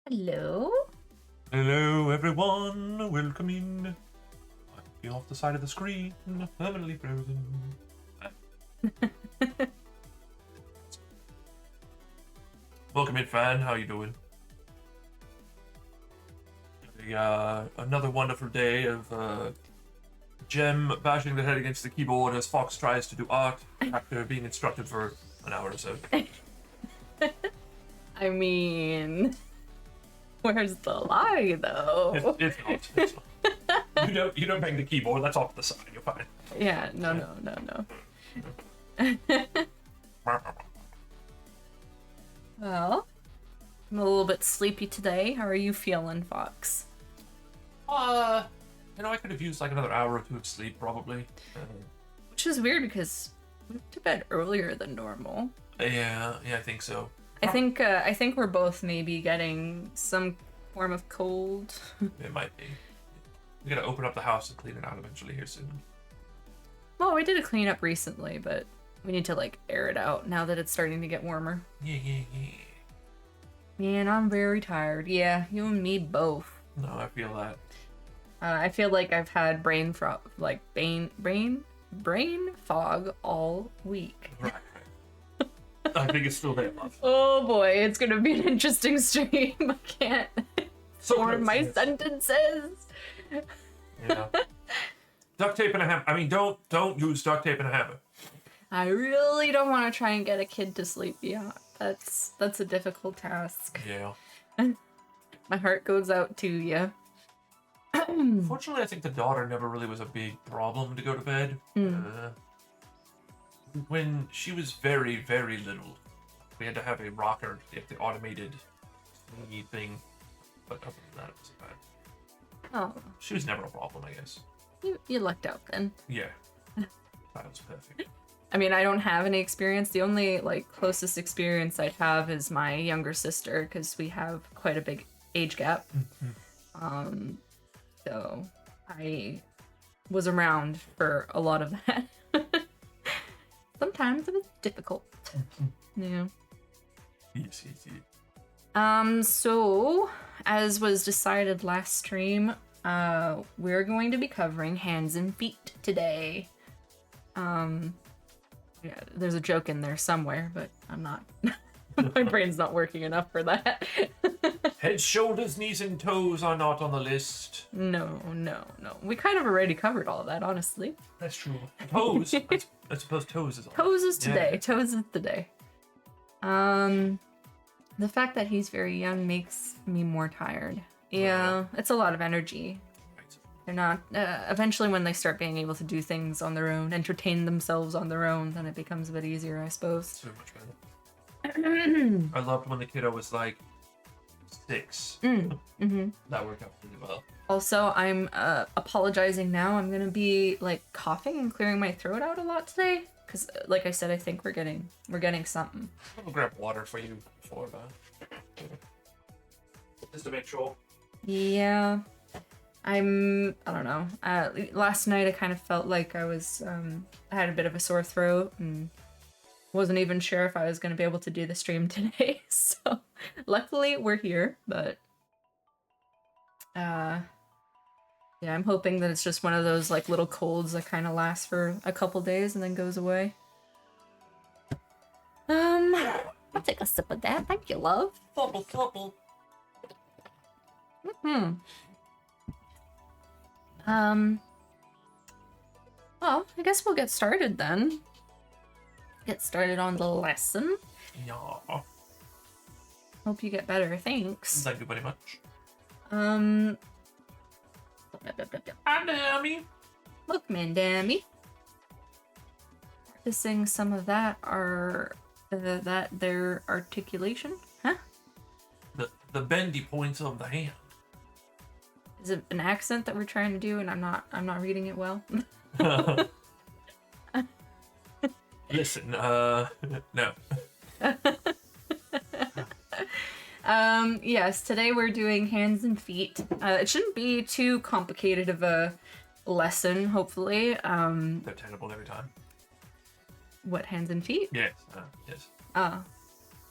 Hello? Hello, everyone. Welcome in. I'm be off the side of the screen, permanently frozen. Welcome in, fan. How you doing? Another wonderful day of Gem bashing their head against the keyboard as Fox tries to do art after being instructed for an hour or so. I mean, where's the lie, though? It's not. It's not. You don't bang the keyboard. That's off to the side. You're fine. Yeah, no. Well, I'm a little bit sleepy today. How are you feeling, Fox? I could have used like another hour or two of sleep probably. Which is weird because we went to bed earlier than normal. Yeah, I think so. I think we're both maybe getting some form of cold. It might be. We gotta open up the house and clean it out eventually here soon. Well, we did a cleanup recently, but we need to like air it out now that it's starting to get warmer. Yeah. Yeah, and I'm very tired. Yeah, you and me both. No, I feel that. I feel like I've had brain fog all week. Right. I think it's still there, love. Oh boy, it's gonna be an interesting stream. I can't form my close. sentences. Yeah. Duct tape and a hammer. I mean, don't use duct tape and a hammer. I really don't want to try and get a kid to sleep. Yeah, that's a difficult task. Yeah. My heart goes out to you. Fortunately, I think the daughter never really was a big problem to go to bed. When she was very, very little, we had to have a rocker, the automated thingy thing. But other than that, it wasn't bad. Oh, She was never a problem, I guess. you lucked out then. Yeah. That was perfect. I mean, I don't have any experience. The only like closest experience I'd have is my younger sister because we have quite a big age gap. So I was around for a lot of that. Sometimes it was difficult. Yeah. Yes. So as was decided last stream, we're going to be covering hands and feet today. Yeah, there's a joke in there somewhere, but I'm not. My brain's not working enough for that. Head, shoulders, knees, and toes are not on the list. No. We kind of already covered all of that, honestly. That's true. Toes. I suppose toes is on. Toes is today. Yeah. Toes is today. The fact that he's very young makes me more tired. Yeah, it's a lot of energy. Right. They're not. Eventually, when they start being able to do things on their own, entertain themselves on their own, then it becomes a bit easier, I suppose. So much better. I loved when the kiddo was like 6. That worked out pretty well. Also, I'm apologizing now. I'm gonna be like coughing and clearing my throat out a lot today, because, like I said, I think we're getting something. I'll grab water for you before that. Just to make sure. Yeah, I don't know. Last night I kind of felt like I had a bit of a sore throat and wasn't even sure if I was going to be able to do the stream today. So luckily we're here, but yeah, I'm hoping that it's just one of those like little colds that kind of lasts for a couple days and then goes away. I'll take a sip of that. Thank you, love. Flubble. Well, I guess we'll get started then. Get started on the lesson. Yeah. Hope you get better, thanks. Thank you very much. Dammy. Look, Mandammy. Practicing some of that their articulation, huh? The bendy points of the hand. Is it an accent that we're trying to do and I'm not reading it well? Listen, no. Yes, today we're doing hands and feet. It shouldn't be too complicated of a lesson, hopefully. They're tenable every time. What, hands and feet? Yes. Yes.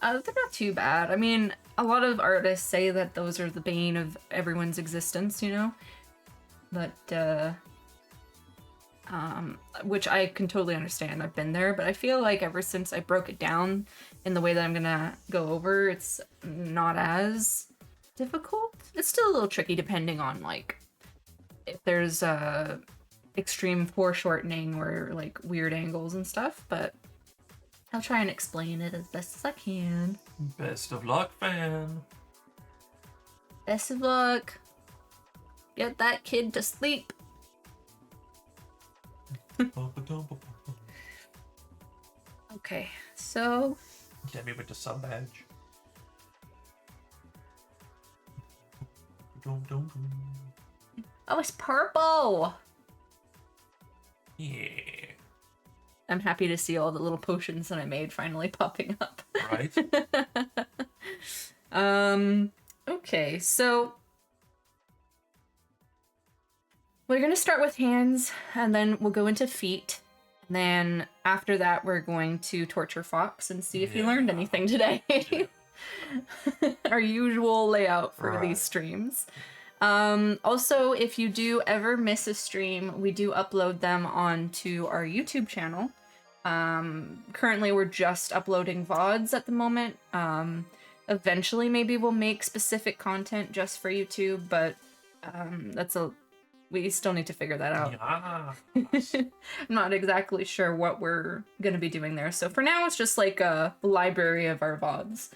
They're not too bad. I mean, a lot of artists say that those are the bane of everyone's existence, you know? But, which I can totally understand. I've been there, but I feel like ever since I broke it down in the way that I'm gonna go over, it's not as difficult. It's still a little tricky depending on, like, if there's, extreme foreshortening or, like, weird angles and stuff, but I'll try and explain it as best as I can. Best of luck, fan. Best of luck. Get that kid to sleep. Okay, so... Demi with the sub badge. Oh, it's purple! Yeah. I'm happy to see all the little potions that I made finally popping up. Right? Okay, so... we're gonna start with hands, and then we'll go into feet. And then after that, we're going to torture Fox and see if he learned anything today. Our usual layout for these streams. Also, if you do ever miss a stream, we do upload them onto our YouTube channel. Currently, we're just uploading VODs at the moment. Eventually, maybe we'll make specific content just for YouTube, but we still need to figure that out. Yeah. I'm not exactly sure what we're gonna be doing there. So for now, it's just like a library of our VODs.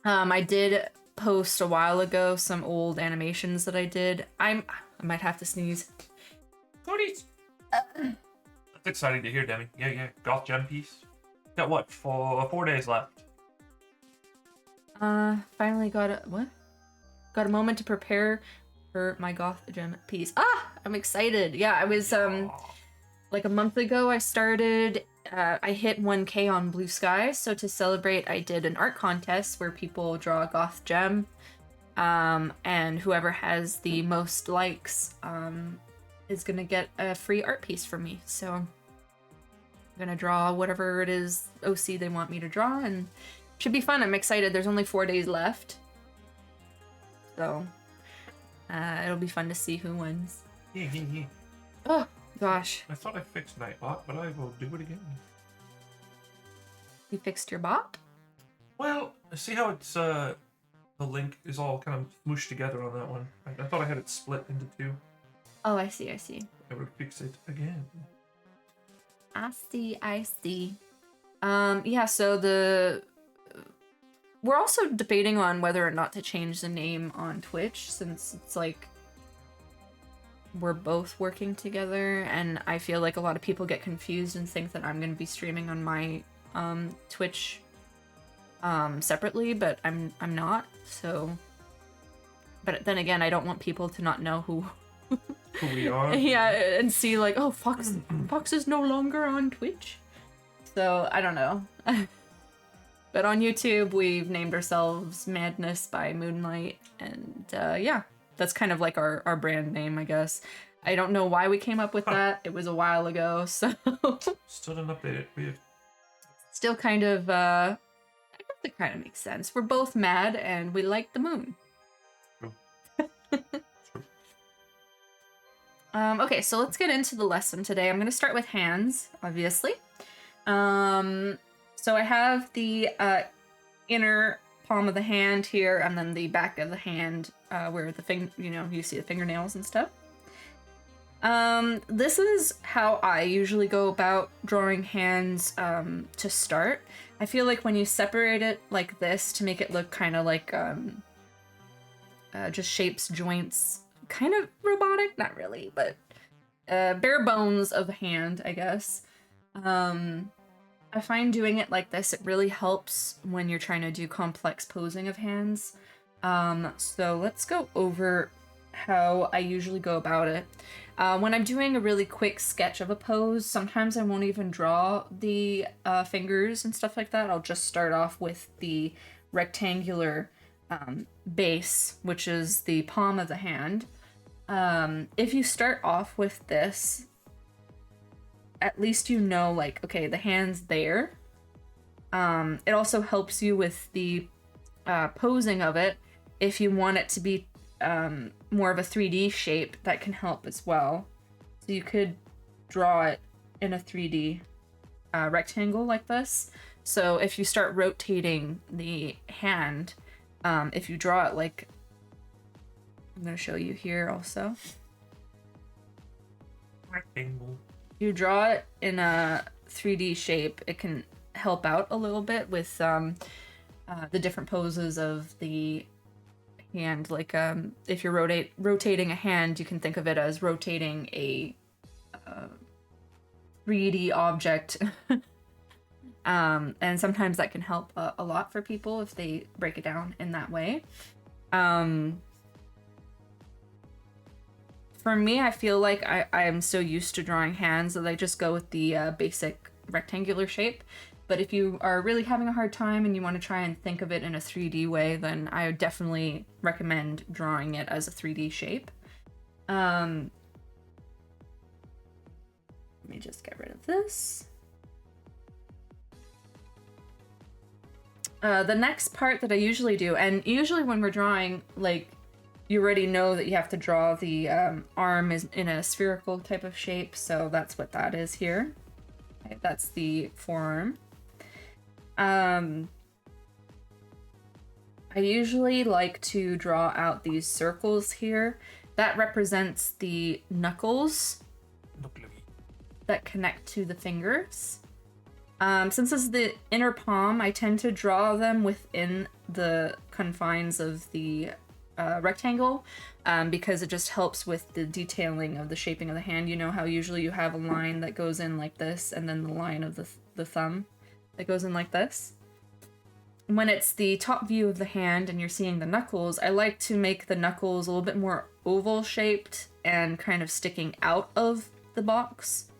I did post a while ago some old animations that I did. I might have to sneeze. That's exciting to hear, Demi. Yeah. Goth gem piece. Got what? 4 days left. Finally got a moment to prepare for my goth gem piece. I'm excited. Yeah, I was like a month ago I started I hit 1K on Blue Sky, so to celebrate I did an art contest where people draw a goth gem, and whoever has the most likes is gonna get a free art piece from me. So I'm gonna draw whatever it is OC they want me to draw, and should be fun. I'm excited. There's only 4 days left, so it'll be fun to see who wins. Oh gosh. I thought I fixed Nightbot, but I will do it again. You fixed your bot? Well, see how it's the link is all kind of smooshed together on that one. I thought I had it split into two. Oh, I see. I would fix it again. I see. Yeah, so we're also debating on whether or not to change the name on Twitch, since it's like we're both working together, and I feel like a lot of people get confused and think that I'm going to be streaming on my Twitch separately, but I'm not. So, but then again, I don't want people to not know who we are. Yeah, and see like, oh, Fox is no longer on Twitch. So I don't know. But on YouTube, we've named ourselves Madness by Moonlight, and yeah, that's kind of like our brand name, I guess. I don't know why we came up with that. It was a while ago, so... Still didn't update it. Weird. Still kind of, I guess it kind of makes sense. We're both mad, and we like the moon. True. Okay, so let's get into the lesson today. I'm going to start with hands, obviously. So I have the inner palm of the hand here, and then the back of the hand where the you see the fingernails and stuff. This is how I usually go about drawing hands to start. I feel like when you separate it like this to make it look kind of like just shapes, joints, kind of robotic, not really, but bare bones of a hand, I guess. I find doing it like this, it really helps when you're trying to do complex posing of hands. So let's go over how I usually go about it. When I'm doing a really quick sketch of a pose, sometimes I won't even draw the fingers and stuff like that. I'll just start off with the rectangular base, which is the palm of the hand. If you start off with this, at least you know, like, okay, the hand's there. It also helps you with the posing of it. If you want it to be more of a 3D shape, that can help as well. So you could draw it in a 3D rectangle like this. So if you start rotating the hand, if you draw it like, I'm going to show you here also. Rectangle. You draw it in a 3D shape, it can help out a little bit with the different poses of the hand. Like if you're rotating a hand, you can think of it as rotating a 3D object. And sometimes that can help a lot for people if they break it down in that way. For me, I feel like I am so used to drawing hands that I just go with the basic rectangular shape. But if you are really having a hard time and you want to try and think of it in a 3D way, then I would definitely recommend drawing it as a 3D shape. Let me just get rid of this. The next part that I usually do, and usually when we're drawing, like, you already know that you have to draw the arm is in a spherical type of shape, so that's what that is here. Okay, that's the forearm. I usually like to draw out these circles here. That represents the knuckles that connect to the fingers. Since this is the inner palm, I tend to draw them within the confines of the rectangle, because it just helps with the detailing of the shaping of the hand. You know how usually you have a line that goes in like this, and then the line of the thumb that goes in like this. When it's the top view of the hand and you're seeing the knuckles, I like to make the knuckles a little bit more oval shaped and kind of sticking out of the box.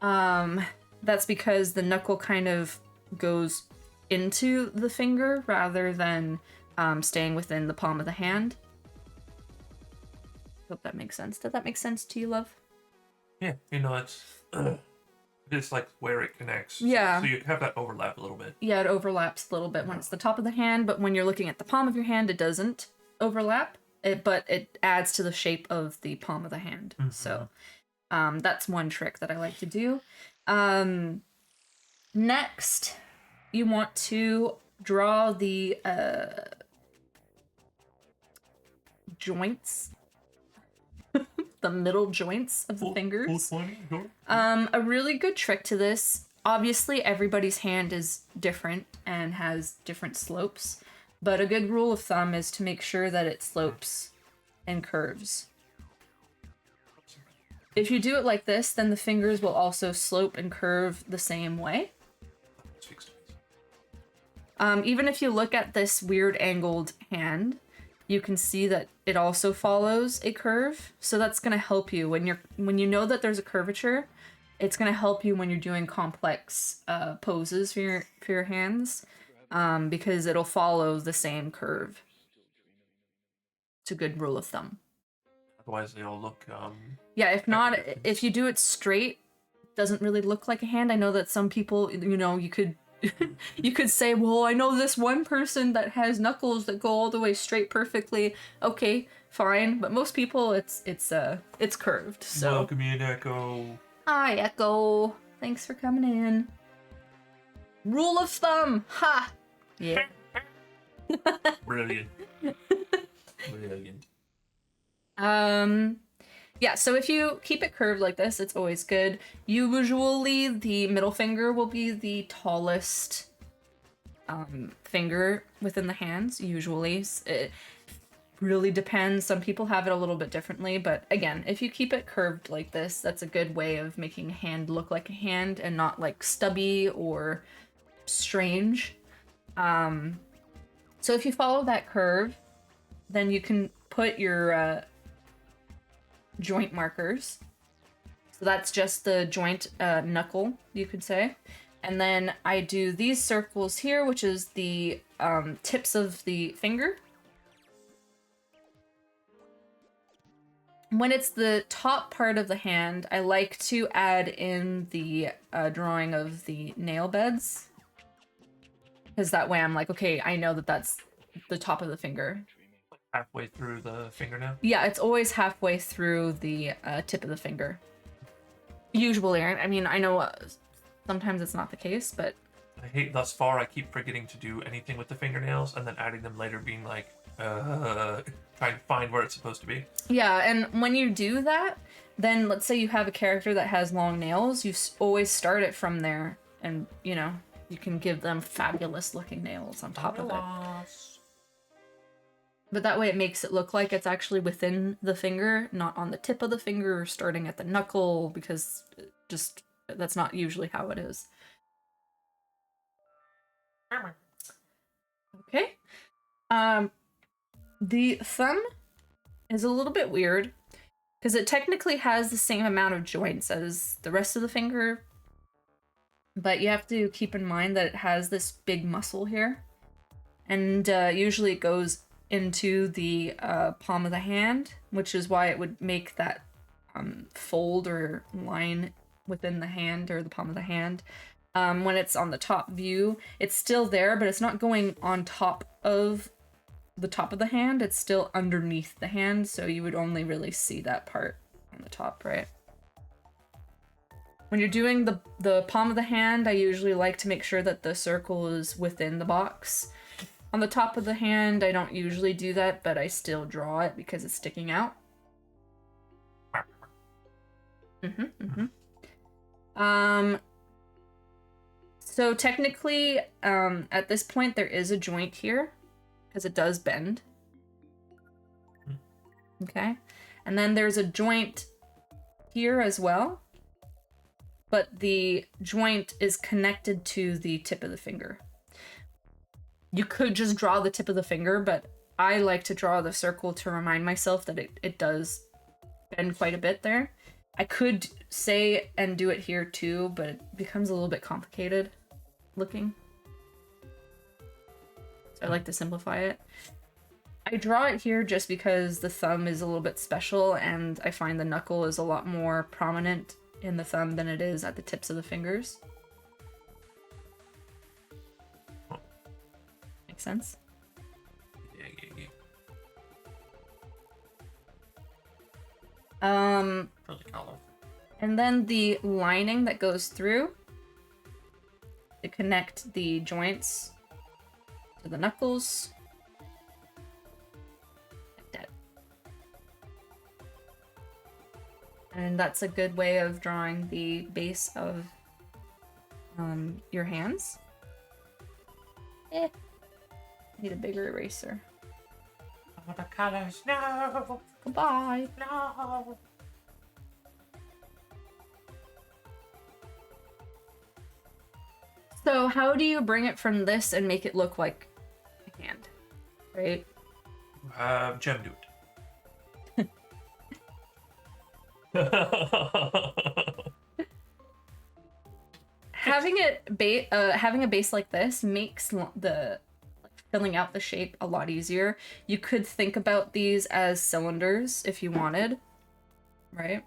That's because the knuckle kind of goes into the finger rather than staying within the palm of the hand. Hope that makes sense. Did that make sense to you, love? Yeah, it's like where it connects. Yeah. So you have that overlap a little bit. Yeah, it overlaps a little bit when it's the top of the hand, but when you're looking at the palm of your hand, it doesn't overlap. But it adds to the shape of the palm of the hand. Mm-hmm. So that's one trick that I like to do. Next, you want to draw the joints, the middle joints of the fingers. A really good trick to this, obviously everybody's hand is different and has different slopes, but a good rule of thumb is to make sure that it slopes and curves. If you do it like this, then the fingers will also slope and curve the same way. Even if you look at this weird angled hand, you can see that it also follows a curve. So that's going to help you when you know that there's a curvature. It's going to help you when you're doing complex poses for your hands, because it'll follow the same curve. It's a good rule of thumb. Otherwise, they all look. Yeah, if not, if you do it straight, it doesn't really look like a hand. I know that some people, you could. You could say, well, I know this one person that has knuckles that go all the way straight perfectly. Okay, fine, but most people, it's curved. So welcome in, Echo. Hi, Echo. Thanks for coming in. Rule of thumb. Ha. Yeah. Brilliant. Brilliant. Yeah, so if you keep it curved like this, it's always good. Usually the middle finger will be the tallest finger within the hands, usually. It really depends. Some people have it a little bit differently, but again, if you keep it curved like this, that's a good way of making a hand look like a hand and not like stubby or strange. So if you follow that curve, then you can put your joint markers. So that's just the joint knuckle, you could say. And then I do these circles here, which is the tips of the finger. When it's the top part of the hand, I like to add in the drawing of the nail beds. because that way I'm like, okay, I know that that's the top of the finger. Halfway through the fingernail. Yeah, it's always halfway through the tip of the finger. Usually, I mean, I know sometimes it's not the case, but I hate thus far. I keep forgetting to do anything with the fingernails, and then adding them later, being like, trying to find where it's supposed to be. yeah, and when you do that, then let's say you have a character that has long nails, you always start it from there, and you know, you can give them fabulous looking nails on top of it. But that way it makes it look like it's actually within the finger, not on the tip of the finger or starting at the knuckle, because just that's not usually how it is. Okay. The thumb is a little bit weird because it technically has the same amount of joints as the rest of the finger, but you have to keep in mind that it has this big muscle here, and usually it goes into the palm of the hand, which is why it would make that fold or line within the hand or the palm of the hand. When it's on the top view, it's still there, but it's not going on top of the top of the hand. It's still underneath the hand, so you would only really see that part on the top, right? When you're doing the palm of the hand, I usually like to make sure that the circle is within the box. On the top of the hand, I don't usually do that, but I still draw it because it's sticking out. So technically, at this point, there is a joint here, because it does bend. Okay. And then there's a joint here as well, but the joint is connected to the tip of the finger. You could just draw the tip of the finger, but I like to draw the circle to remind myself that it does bend quite a bit there. I could say and do it here too, but it becomes a little bit complicated looking. So I like to simplify it. I draw it here just because the thumb is a little bit special, and I find the knuckle is a lot more prominent in the thumb than it is at the tips of the fingers. Makes sense? Yeah. Really color. And then the lining that goes through to connect the joints to the knuckles. Like that. And that's a good way of drawing the base of your hands. Need a bigger eraser. All the colors, no! Goodbye. No! So how do you bring it from this and make it look like a hand, right? Gem, do it. Having a base like this makes the filling out the shape a lot easier. You could think about these as cylinders if you wanted, right?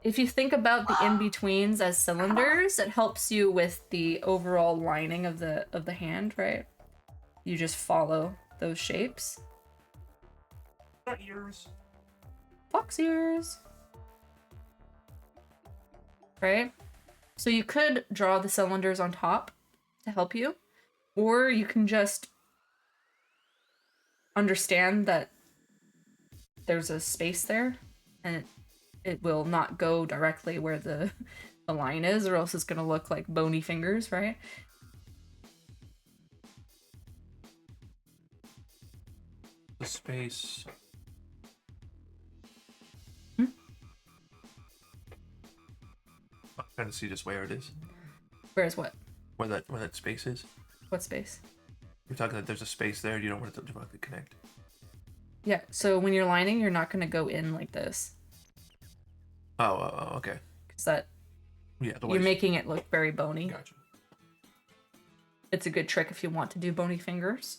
If you think about the in-betweens as cylinders, it helps you with the overall lining of the hand, right? You just follow those shapes. Ears. Fox ears. Right? So you could draw the cylinders on top to help you, or you can just understand that there's a space there, and it will not go directly where the line is, or else it's gonna look like bony fingers, right? The space. I'm trying to see just where it is. Where's what? Where that space is. What space? You're talking that there's a space there. You don't want it to directly connect. Yeah, so when you're lining, you're not gonna go in like this. Oh, okay. Because that Yeah, the you're making it look very bony. Gotcha. It's a good trick if you want to do bony fingers.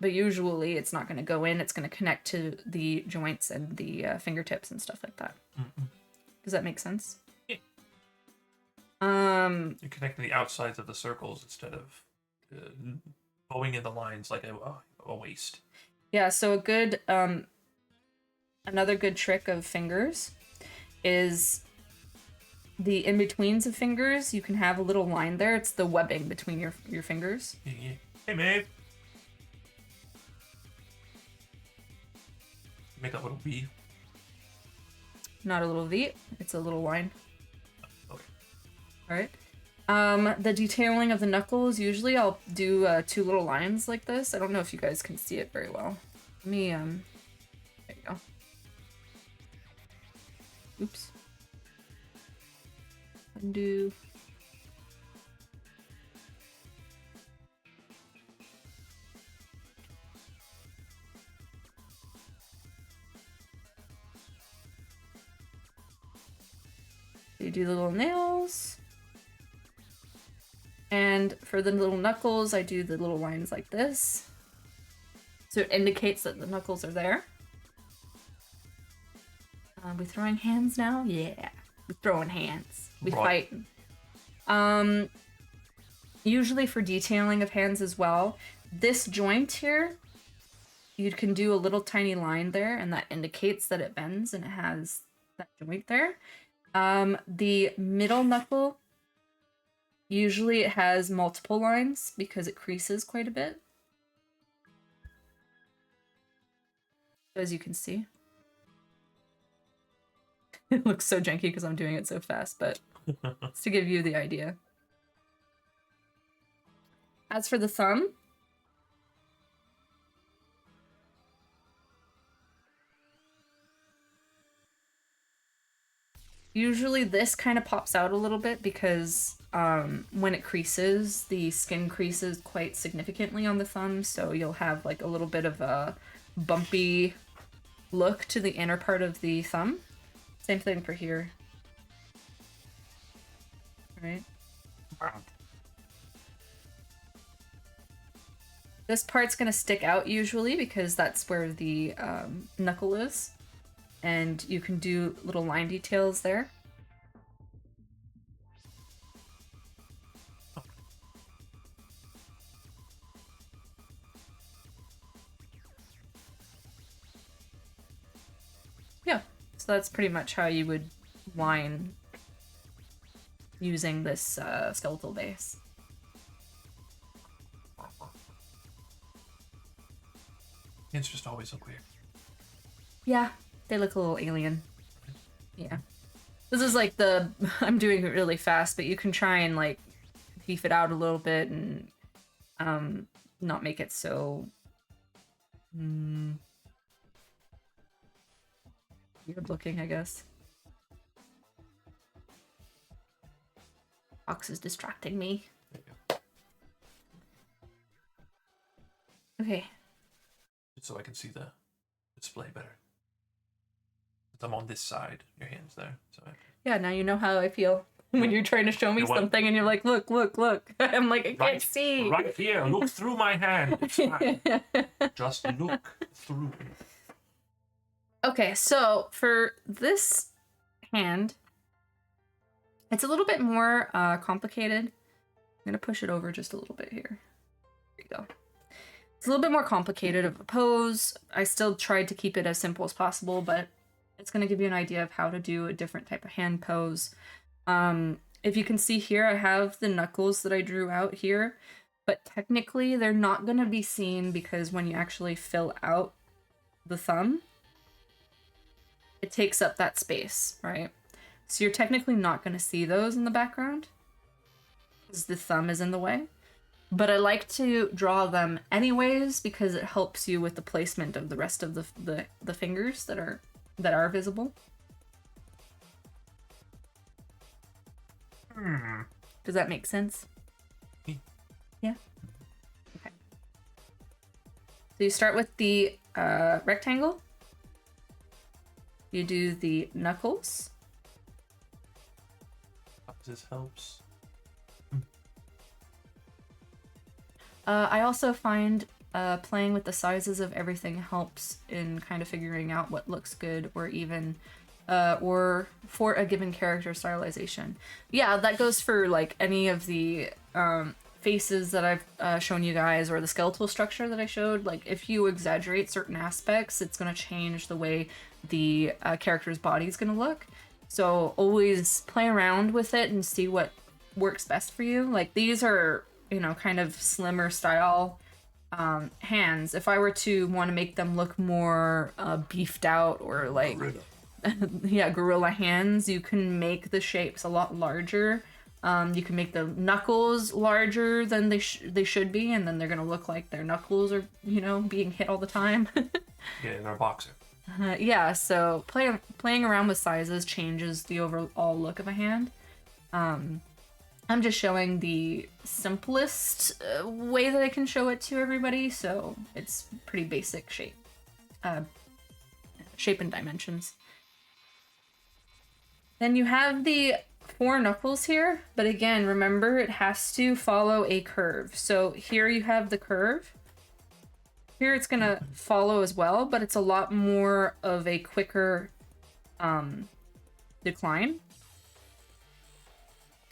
But usually it's not going to go in. It's going to connect to the joints and the fingertips and stuff like that. Mm-mm. Does that make sense? Yeah. You're connecting the outsides of the circles instead of bowing in the lines like a waist. Yeah, so a good another good trick of fingers is the in-betweens of fingers. You can have a little line there. It's the webbing between your fingers. Yeah. Hey, Maeve. Make that little V. Not a little V, it's a little line. Okay. Alright. The detailing of the knuckles, usually I'll do 2 little lines like this. I don't know if you guys can see it very well. Let me, there you go. Oops. Undo. You do the little nails. And for the little knuckles, I do the little lines like this. So it indicates that the knuckles are there. We throwing hands now? Yeah. We're throwing hands. We Right. fighting. Usually for detailing of hands as well, this joint here, you can do a little tiny line there, and that indicates that it bends and it has that joint there. The middle knuckle, usually it has multiple lines because it creases quite a bit. As you can see. It looks so janky because I'm doing it so fast, but it's to give you the idea. As for the thumb, usually this kind of pops out a little bit because when it creases, the skin creases quite significantly on the thumb, so you'll have like a little bit of a bumpy look to the inner part of the thumb. Same thing for here. Right. This part's gonna stick out usually because that's where the knuckle is. And you can do little line details there. Yeah, so that's pretty much how you would line using this skeletal base. It's just always so weird. Yeah, they look a little alien. Yeah. This is like the... I'm doing it really fast, but you can try and like beef it out a little bit and not make it so... weird looking, I guess. Fox is distracting me. There you go. Okay. So I can see the display better. I'm on this side. Your hand's there. So Yeah, now you know how I feel when you're trying to show me something and you're like, look, look, look. I'm like, I can't see. Right here. Look through my hand. It's fine. Just look through. Okay, so for this hand, it's a little bit more complicated. I'm gonna push it over just a little bit here. There you go. It's a little bit more complicated of a pose. I still tried to keep it as simple as possible, but it's gonna give you an idea of how to do a different type of hand pose. If you can see here, I have the knuckles that I drew out here, but technically they're not gonna be seen because when you actually fill out the thumb, it takes up that space, right? So you're technically not going to see those in the background because the thumb is in the way. But I like to draw them anyways because it helps you with the placement of the rest of the fingers that are visible. Does that make sense? Yeah? Okay. So you start with the rectangle. You do the knuckles. This helps. I also find playing with the sizes of everything helps in kind of figuring out what looks good, or even or for a given character stylization. Yeah, that goes for like any of the faces that I've shown you guys, or the skeletal structure that I showed. Like if you exaggerate certain aspects, it's going to change the way the character's body is going to look. So always play around with it and see what works best for you. Like these are, you know, kind of slimmer style hands. If I were to want to make them look more beefed out, or like yeah, gorilla hands, you can make the shapes a lot larger. You can make the knuckles larger than they should be, and then they're gonna look like their knuckles are, you know, being hit all the time. Yeah, they're a boxer. Yeah, so playing around with sizes changes the overall look of a hand. I'm just showing the simplest way that I can show it to everybody, so it's pretty basic shape and dimensions. Then you have the 4 knuckles here, but again, remember it has to follow a curve. So here you have the curve. Here it's gonna follow as well, but it's a lot more of a quicker decline.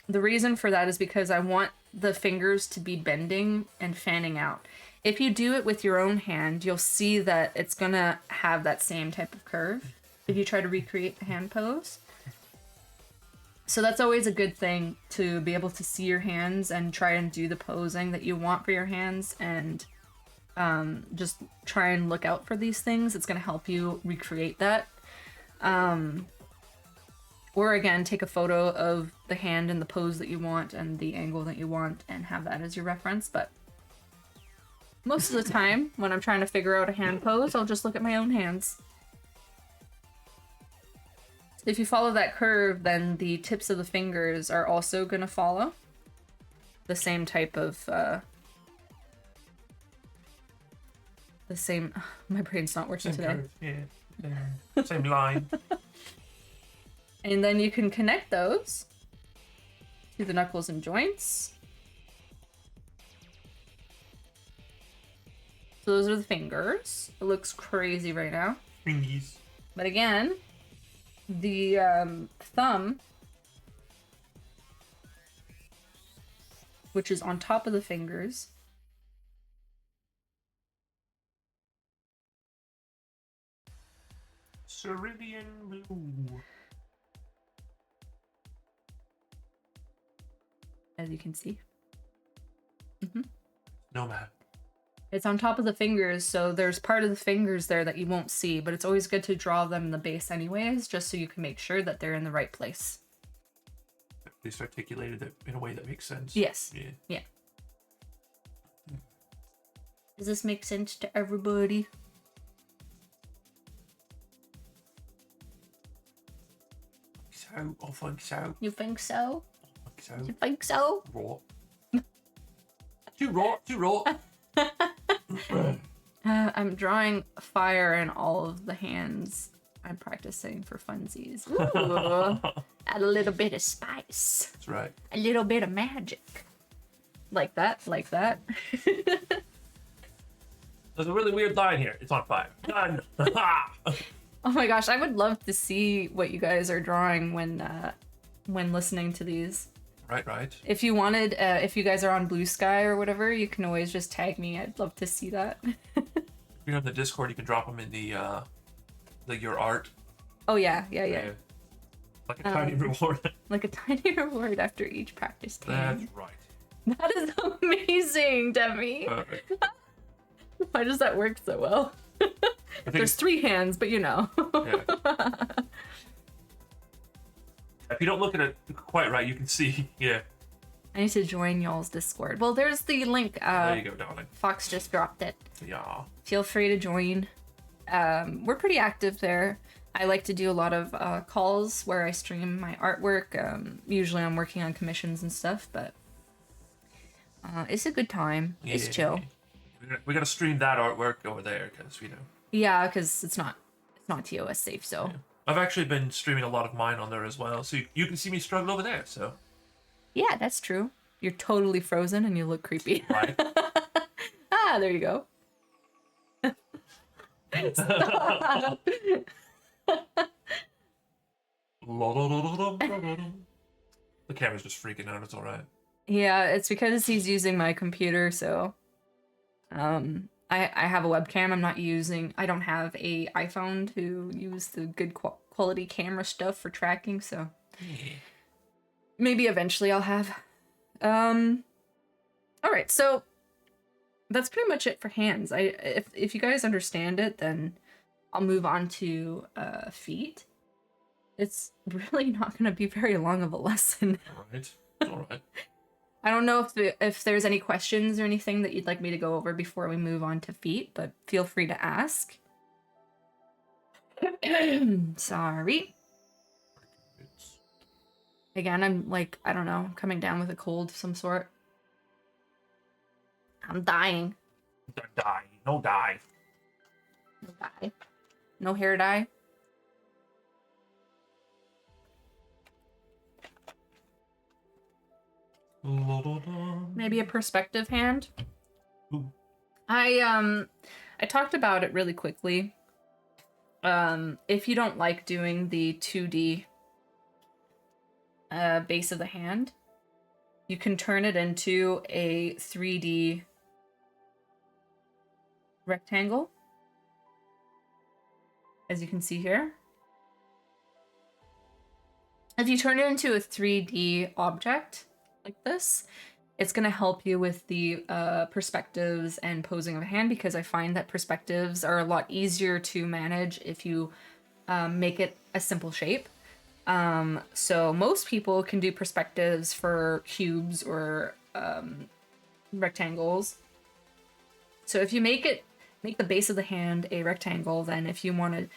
The reason for that is because I want the fingers to be bending and fanning out. If you do it with your own hand, you'll see that it's gonna have that same type of curve if you try to recreate the hand pose. So that's always a good thing, to be able to see your hands and try and do the posing that you want for your hands, and just try and look out for these things. It's going to help you recreate that. Or again, take a photo of the hand and the pose that you want and the angle that you want and have that as your reference. But most of the time, when I'm trying to figure out a hand pose, I'll just look at my own hands. If you follow that curve, then the tips of the fingers are also going to follow the same type of, the same, my brain's not working Same today. curve, yeah. Same line. And then you can connect those to the knuckles and joints. So those are the fingers. It looks crazy right now. Fingies. But again, the thumb, which is on top of the fingers, Cerulean blue. as you can see. Nomad. It's on top of the fingers, so there's part of the fingers there that you won't see, but it's always good to draw them in the base anyways, just so you can make sure that they're in the right place. At least articulated it in a way that makes sense. Yes. Yeah. Does this make sense to everybody? So, I think so. You think so? I think so. You think so? Raw. Too raw. I'm drawing fire in all of the hands I'm practicing for funsies. Ooh, add a little bit of spice. That's right. A little bit of magic. Like that, like that. There's a really weird line here. It's on fire. Done. Oh my gosh, I would love to see what you guys are drawing when listening to these. Right. If you wanted, if you guys are on Blue Sky or whatever, you can always just tag me. I'd love to see that. If you're on the Discord, you can drop them in the your art. Oh yeah. Like a tiny reward. Like a tiny reward after each practice That's time. right. That is amazing, Demi. Perfect. Why does that work so well? There's 3 hands, but you know. Yeah. If you don't look at it quite right, you can see. Yeah. I need to join y'all's Discord. Well, there's the link. There you go, darling. Fox just dropped it. Yeah. Feel free to join. We're pretty active there. I like to do a lot of calls where I stream my artwork. Usually I'm working on commissions and stuff, but it's a good time. Yeah. It's chill. We gotta stream that artwork over there, because Yeah, because it's not TOS safe, so. Yeah. I've actually been streaming a lot of mine on there as well, so you can see me struggle over there. So. Yeah, that's true. You're totally frozen and you look creepy. Right. There you go. The camera's just freaking out. It's all right. Yeah, it's because he's using my computer, so I have a webcam. I don't have a iPhone to use the good quality camera stuff for tracking, so maybe eventually I'll have. All right, so that's pretty much it for hands. If you guys understand it, then I'll move on to feet. It's really not going to be very long of a lesson. All right. All right. I don't know if there's any questions or anything that you'd like me to go over before we move on to feet, but feel free to ask. Sorry. Again, I'm like, I don't know, coming down with a cold of some sort. I'm dying. Die. No die. No dye. No hair dye. Maybe a perspective hand. Ooh. I talked about it really quickly. If you don't like doing the 2D base of the hand, you can turn it into a 3D rectangle, as you can see here. If you turn it into a 3D object like this, it's going to help you with the perspectives and posing of a hand, because I find that perspectives are a lot easier to manage if you make it a simple shape. So most people can do perspectives for cubes or rectangles. So if you make the base of the hand a rectangle, then if you want to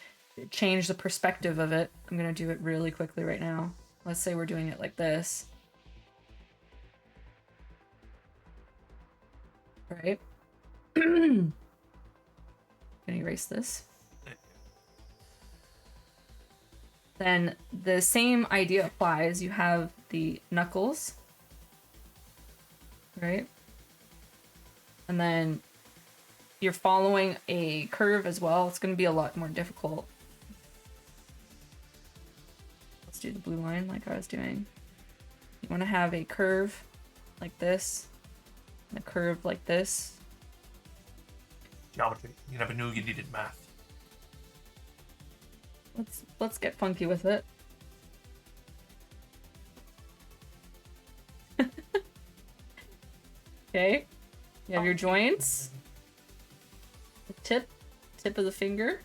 change the perspective of it, I'm going to do it really quickly right now. Let's say we're doing it like this. Right? Gonna erase this. Then the same idea applies. You have the knuckles, right? And then you're following a curve as well. It's going to be a lot more difficult. Let's do the blue line like I was doing. You want to have a curve like this, and a curve like this. Geometry. You never knew you needed math. Let's get funky with it. Okay. You have your joints. The tip of the finger.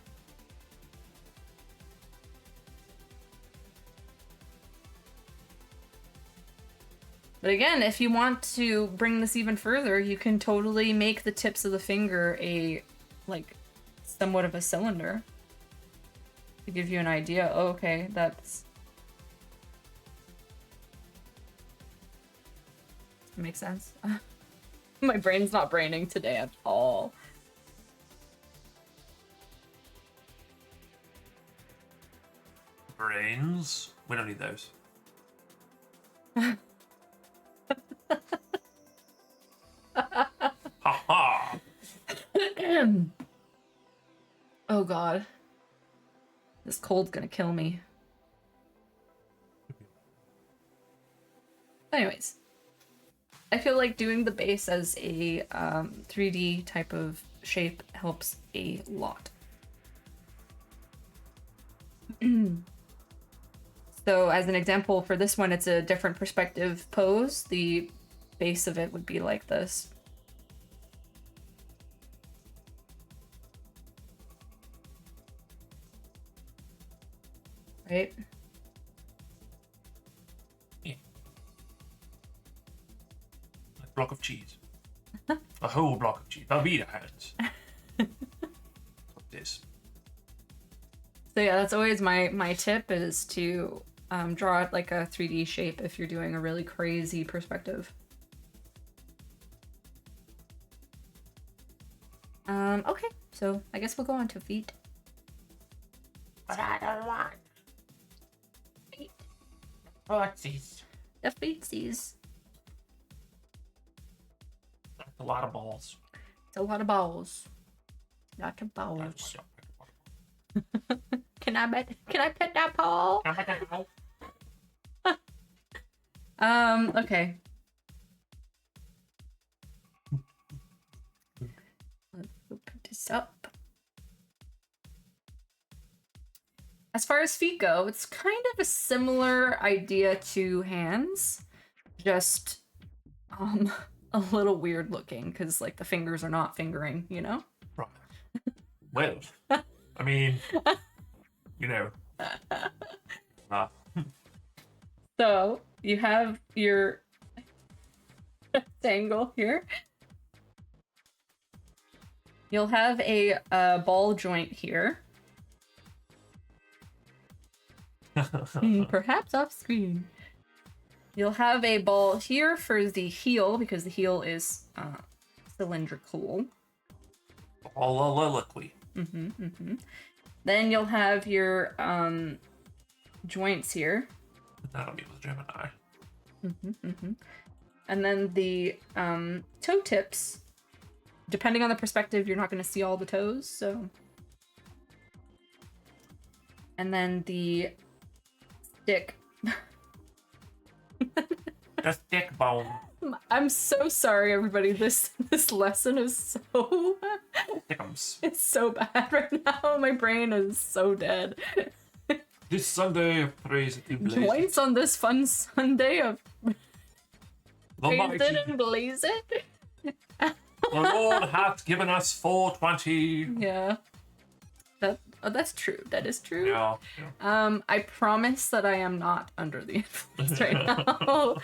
But again, if you want to bring this even further, you can totally make the tips of the finger a, like, somewhat of a cylinder. To give you an idea. Oh, okay, that makes sense. My brain's not braining today at all. Brains? We don't need those. Ha ha! Oh god. This cold's gonna kill me. Anyways, I feel like doing the base as a 3D type of shape helps a lot. So as an example for this one, it's a different perspective pose. The base of it would be like this. Right? Yeah. Like a block of cheese. A whole block of cheese. Velveeta hands. Like this. So yeah, that's always my tip, is to draw it like a 3D shape if you're doing a really crazy perspective. Okay, so I guess we'll go on to feet. But I don't want Feet. footsies. The feetsies. That's a lot of balls. It's a lot of balls. Lots of balls. Can I pet that ball? Okay. Let's open this up. As far as feet go, it's kind of a similar idea to hands, just a little weird looking because like the fingers are not fingering, you know? Right. Well, I mean, you know. So you have your angle here. You'll have a ball joint here. Perhaps off screen. You'll have a ball here for the heel because the heel is cylindrical. Soliloquy. Then you'll have your joints here. That'll be with Gemini. And then the toe tips, depending on the perspective, you're not going to see all the toes, so. And then the stick. The stick bone. I'm so sorry, everybody. This lesson is so Stickums. it's so bad right now. My brain is so dead. This Sunday of praise and blaze. Joints on this fun Sunday of The praise mighty, it and blaze it. the Lord hath given us 420. Yeah. That's true. That is true. Yeah. I promise that I am not under the influence right now.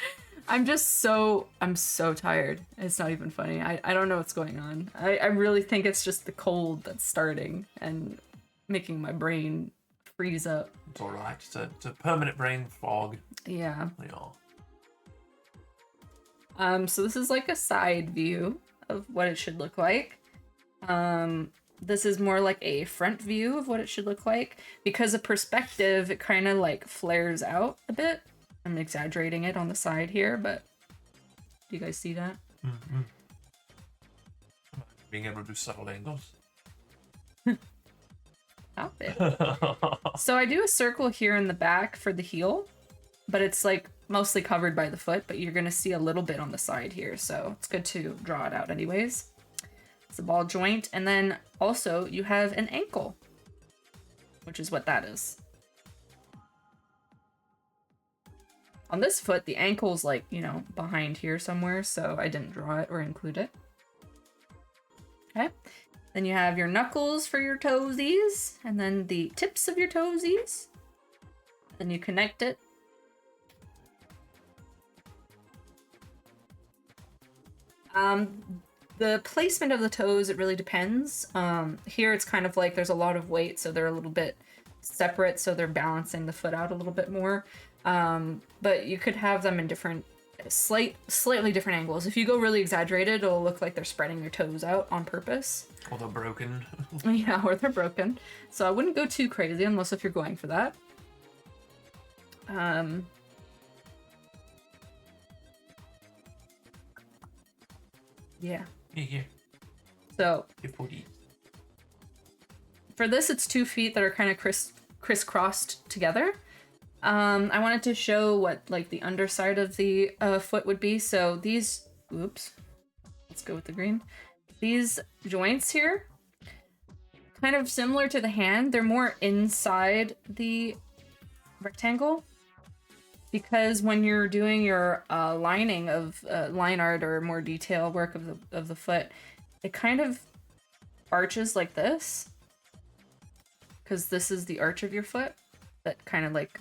I'm so tired. It's not even funny. I don't know what's going on. I really think it's just the cold that's starting and making my brain freeze up. It's alright. It's a permanent brain fog. Yeah. Yeah. So this is like a side view of what it should look like. This is more like a front view of what it should look like. Because of perspective, it kind of like flares out a bit. I'm exaggerating it on the side here, but do you guys see that? Being able to do subtle angles. Out there. So I do a circle here in the back for the heel, but it's like mostly covered by the foot, but you're gonna see a little bit on the side here, so it's good to draw it out anyways. It's a ball joint, and then also you have an ankle, which is what that is. On this foot, the ankle's like, you know, behind here somewhere, so I didn't draw it or include it. Okay. Then you have your knuckles for your toesies, and then the tips of your toesies. Then you connect it. The placement of the toes, it really depends. Here it's kind of like there's a lot of weight, so they're a little bit separate, so they're balancing the foot out a little bit more. But you could have them in different, slightly different angles. If you go really exaggerated, it'll look like they're spreading their toes out on purpose. Or they're broken. Yeah, or they're broken. So I wouldn't go too crazy unless if you're going for that. Yeah. Yeah. So Your footy. for this, it's 2 feet that are kind of crisscrossed together. I wanted to show what like the underside of the foot would be. So these, oops, let's go with the green. These joints here, kind of similar to the hand, they're more inside the rectangle. Because when you're doing your lining of line art or more detail work of the foot, it kind of arches like this. Because this is the arch of your foot that kind of like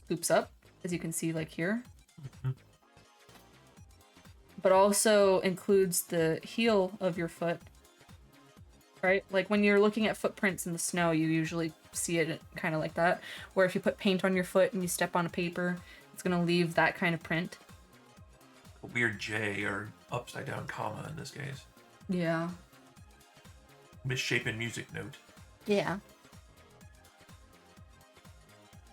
scoops up, as you can see like here. But also includes the heel of your foot. Right? Like when you're looking at footprints in the snow, you usually see it kind of like that. Where if you put paint on your foot and you step on a paper, it's gonna leave that kind of print. A weird J or upside down comma in this case. Yeah. Misshapen music note. Yeah.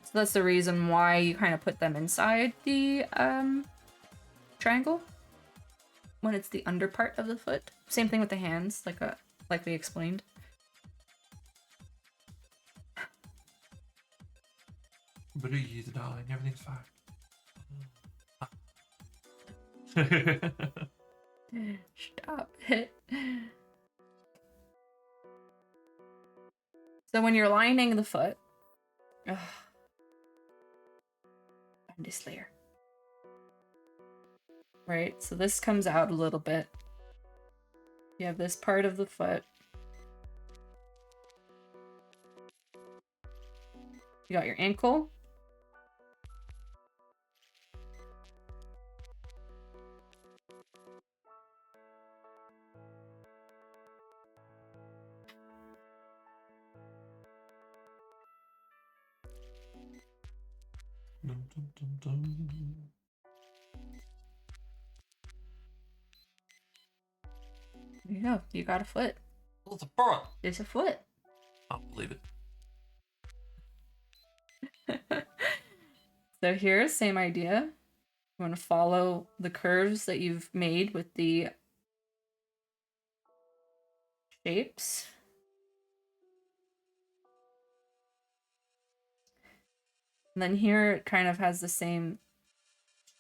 So that's the reason why you kind of put them inside the triangle when it's the under part of the foot. Same thing with the hands, like we explained. Breathe, darling. Everything's fine. Stop it. So when you're lining the foot, ugh, I'm the Slayer. Right, so this comes out a little bit. You have this part of the foot. You got your ankle. Dun, dun, dun, dun. There you go. You got a foot. Oh, it's a foot. It's a foot. I don't believe it. So here, same idea. You want to follow the curves that you've made with the shapes. And then here it kind of has the same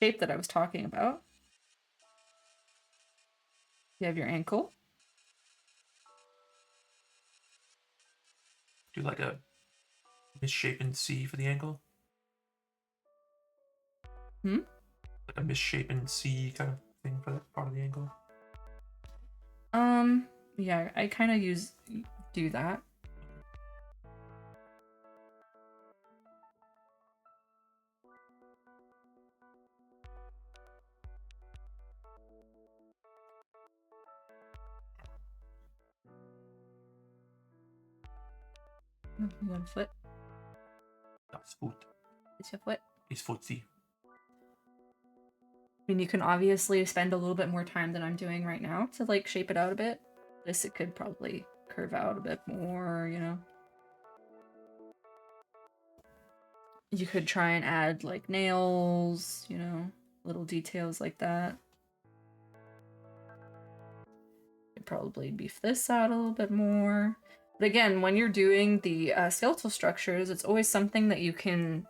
shape that I was talking about. You have your ankle. Do like a misshapen C for the ankle? Hmm? Like a misshapen C kind of thing for that part of the ankle? Yeah, I kind of do that. Oh, you got a foot. That's foot. It's your foot. It's footsie. I mean, you can obviously spend a little bit more time than I'm doing right now to like shape it out a bit. This it could probably curve out a bit more, you know. You could try and add like nails, you know, little details like that. Could probably beef this out a little bit more. But again, when you're doing the skeletal structures, it's always something that you can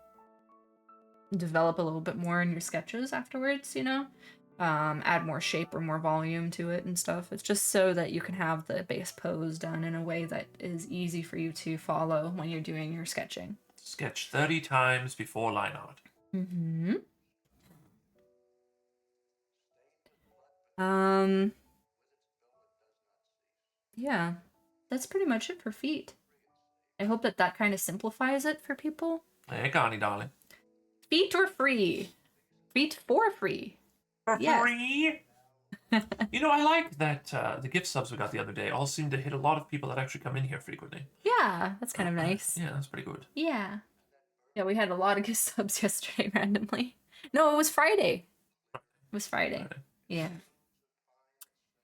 develop a little bit more in your sketches afterwards, you know? Add more shape or more volume to it and stuff. It's just so that you can have the base pose done in a way that is easy for you to follow when you're doing your sketching. Sketch 30 times before line art. Mm-hmm. Yeah, that's pretty much it for feet. I hope that that kind of simplifies it for people. Hey, Connie, darling. Feet are free. Feet for free. For Yes. free? You know, I like that the gift subs we got the other day all seem to hit a lot of people that actually come in here frequently. Yeah, that's kind of nice. Yeah, that's pretty good. Yeah. Yeah, we had a lot of gift subs yesterday randomly. No, it was Friday. It was Friday. Yeah.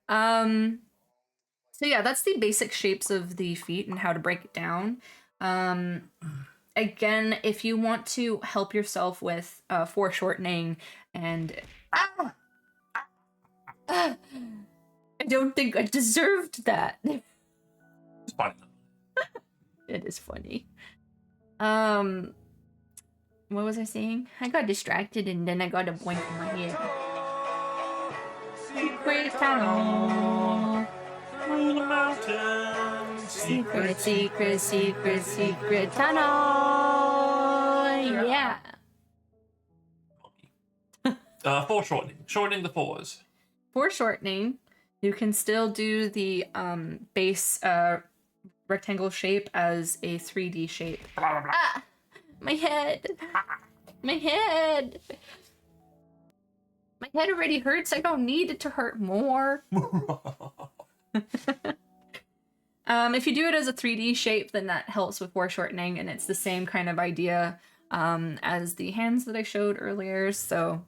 So yeah, that's the basic shapes of the feet and how to break it down. Again, if you want to help yourself with foreshortening and I don't think I deserved that. It's funny. It is funny. What was I saying? I got distracted and then I got a boink in my head. Secret tunnel. Through the mountains. Secret, secret, secret, secret tunnel. Yeah. Foreshortening. Shortening the fours. Foreshortening, you can still do the base rectangle shape as a 3D shape. Ah! My head! My head! My head already hurts. I don't need it to hurt more. If you do it as a 3D shape, then that helps with foreshortening, and it's the same kind of idea as the hands that I showed earlier. So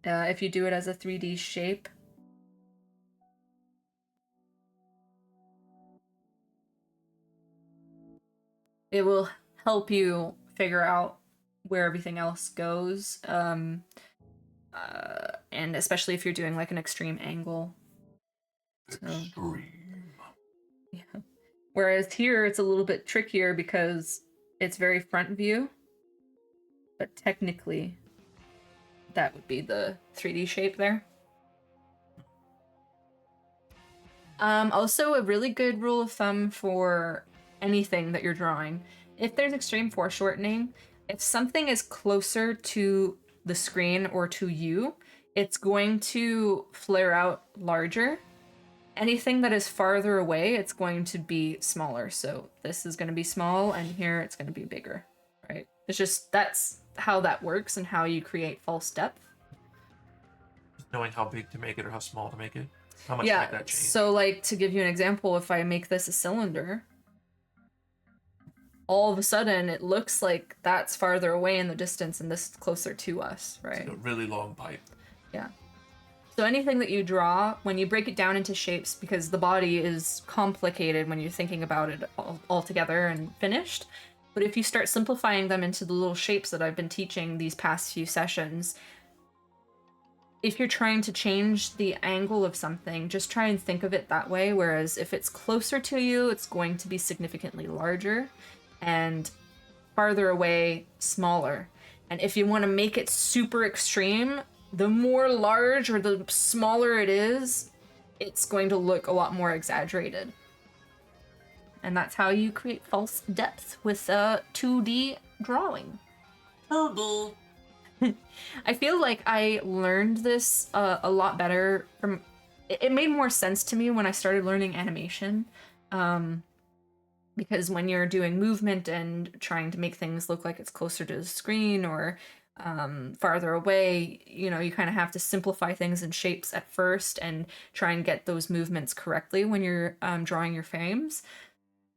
if you do it as a 3D shape, it will help you figure out where everything else goes. And especially if you're doing like an extreme angle. Extreme. Yeah. Whereas here it's a little bit trickier because it's very front view. But technically, that would be the 3D shape there. Also, a really good rule of thumb for anything that you're drawing, if there's extreme foreshortening, if something is closer to the screen or to you, it's going to flare out larger. Anything that is farther away, it's going to be smaller. So this is going to be small, and here it's going to be bigger, right? It's just, that's how that works and how you create false depth. Just knowing how big to make it or how small to make it. How much to make that change? So like, to give you an example, if I make this a cylinder, all of a sudden it looks like that's farther away in the distance and this is closer to us, right? It's like a really long pipe. Yeah. So anything that you draw, when you break it down into shapes, because the body is complicated when you're thinking about it all together and finished, but if you start simplifying them into the little shapes that I've been teaching these past few sessions, if you're trying to change the angle of something, just try and think of it that way, whereas if it's closer to you, it's going to be significantly larger, and farther away, smaller. And if you want to make it super extreme, the more large or the smaller it is, it's going to look a lot more exaggerated. And that's how you create false depth with 2D drawing. Oh, I feel like I learned this a lot better from... It made more sense to me when I started learning animation. Because when you're doing movement and trying to make things look like it's closer to the screen or farther away, you know, you kind of have to simplify things in shapes at first and try and get those movements correctly when you're drawing your frames.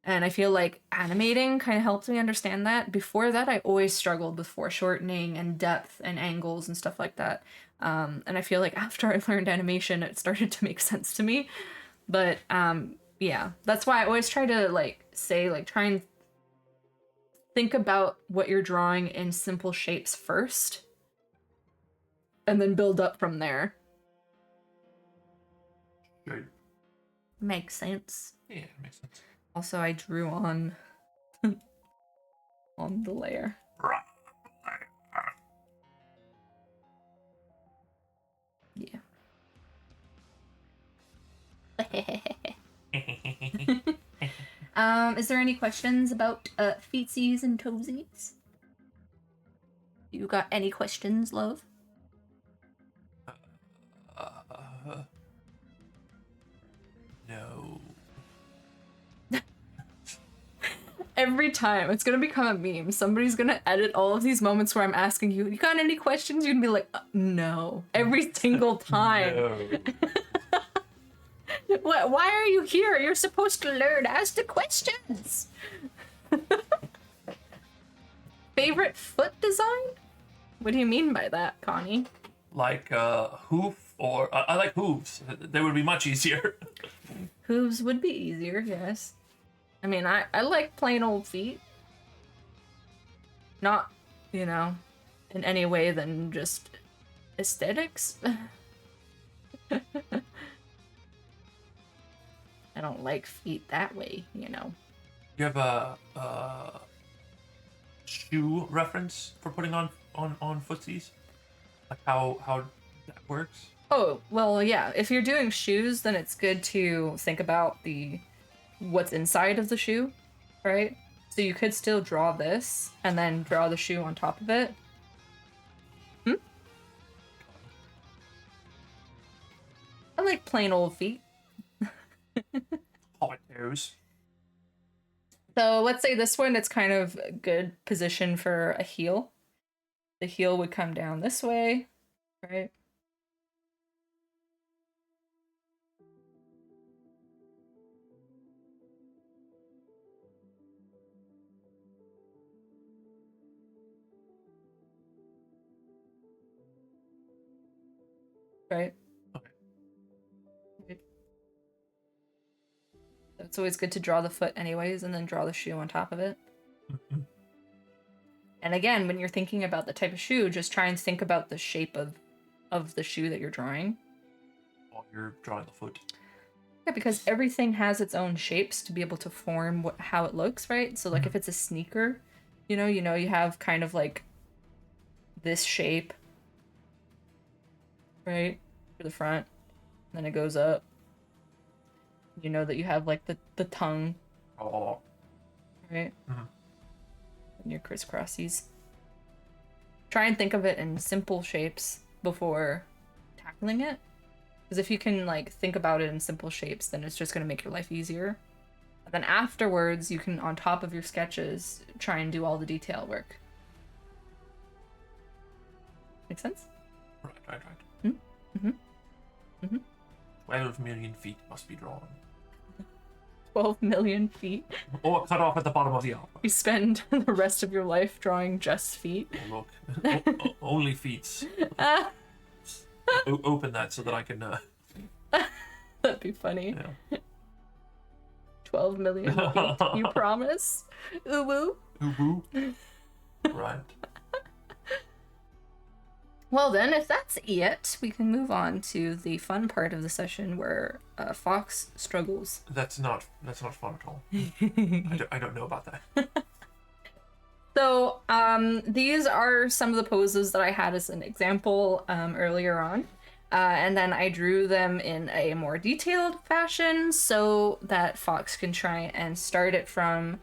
And I feel like animating kind of helped me understand that. Before that, I always struggled with foreshortening and depth and angles and stuff like that. And I feel like after I learned animation, it started to make sense to me. But yeah, that's why I always try to try and think about what you're drawing in simple shapes first, and then build up from there. Good. Makes sense. Yeah, it makes sense. Also, I drew on on the layer. Yeah. Is there any questions about feetsies and toesies? You got any questions, love? No. Every time it's gonna become a meme. Somebody's gonna edit all of these moments where I'm asking you, you got any questions? You're gonna be like, no. Every single time. No. Why are you here? You're supposed to learn. Ask the questions. Favorite foot design? What do you mean by that, Connie? Like hoof, or I like hooves. They would be much easier. Hooves would be easier, yes. I mean, I like plain old feet. Not, you know, in any way than just aesthetics. I don't like feet that way, you know. You have a shoe reference for putting on footsies? Like how that works? Oh, well, yeah. If you're doing shoes, then it's good to think about what's inside of the shoe, right? So you could still draw this and then draw the shoe on top of it. I like plain old feet. Hot toes. So let's say this one, it's kind of a good position for a heel. The heel would come down this way, right? Right? Okay. It's always good to draw the foot anyways, and then draw the shoe on top of it. Mm-hmm. And again, when you're thinking about the type of shoe, just try and think about the shape of the shoe that you're drawing. While you're drawing the foot. Yeah, because everything has its own shapes to be able to form how it looks, right? So like if it's a sneaker, you have kind of like this shape, right? To the front. Then it goes up. You know that you have like the tongue, Oh. right? Mhm. And your crisscrossies. Try and think of it in simple shapes before tackling it. Because if you can like think about it in simple shapes, then it's just gonna make your life easier. And then afterwards, you can, on top of your sketches, try and do all the detail work. Make sense? Right. Mm-hmm. Mm-hmm. 12 million feet must be drawn. 12 million feet. Or cut off at the bottom of the hour. You spend the rest of your life drawing just feet. Oh, look. Only feet. Open that so that I can. That'd be funny. Yeah. 12 million feet. You promise? Ooh woo. Ooh woo. Right. Well then, if that's it, we can move on to the fun part of the session where Fox struggles. That's not fun at all. I don't know about that. So, these are some of the poses that I had as an example earlier on. And then I drew them in a more detailed fashion so that Fox can try and start it from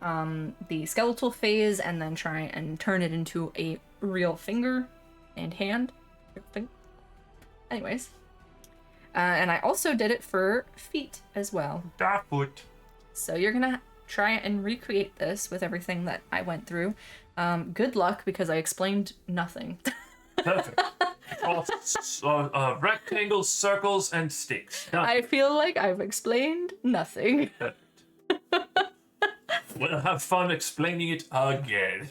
the skeletal phase and then try and turn it into a real finger and hand. Anyways. And I also did it for feet as well. Da foot. So you're gonna try and recreate this with everything that I went through. Good luck, because I explained nothing. Perfect. All rectangles, circles, and sticks. Done. I feel like I've explained nothing. Perfect. We'll have fun explaining it again.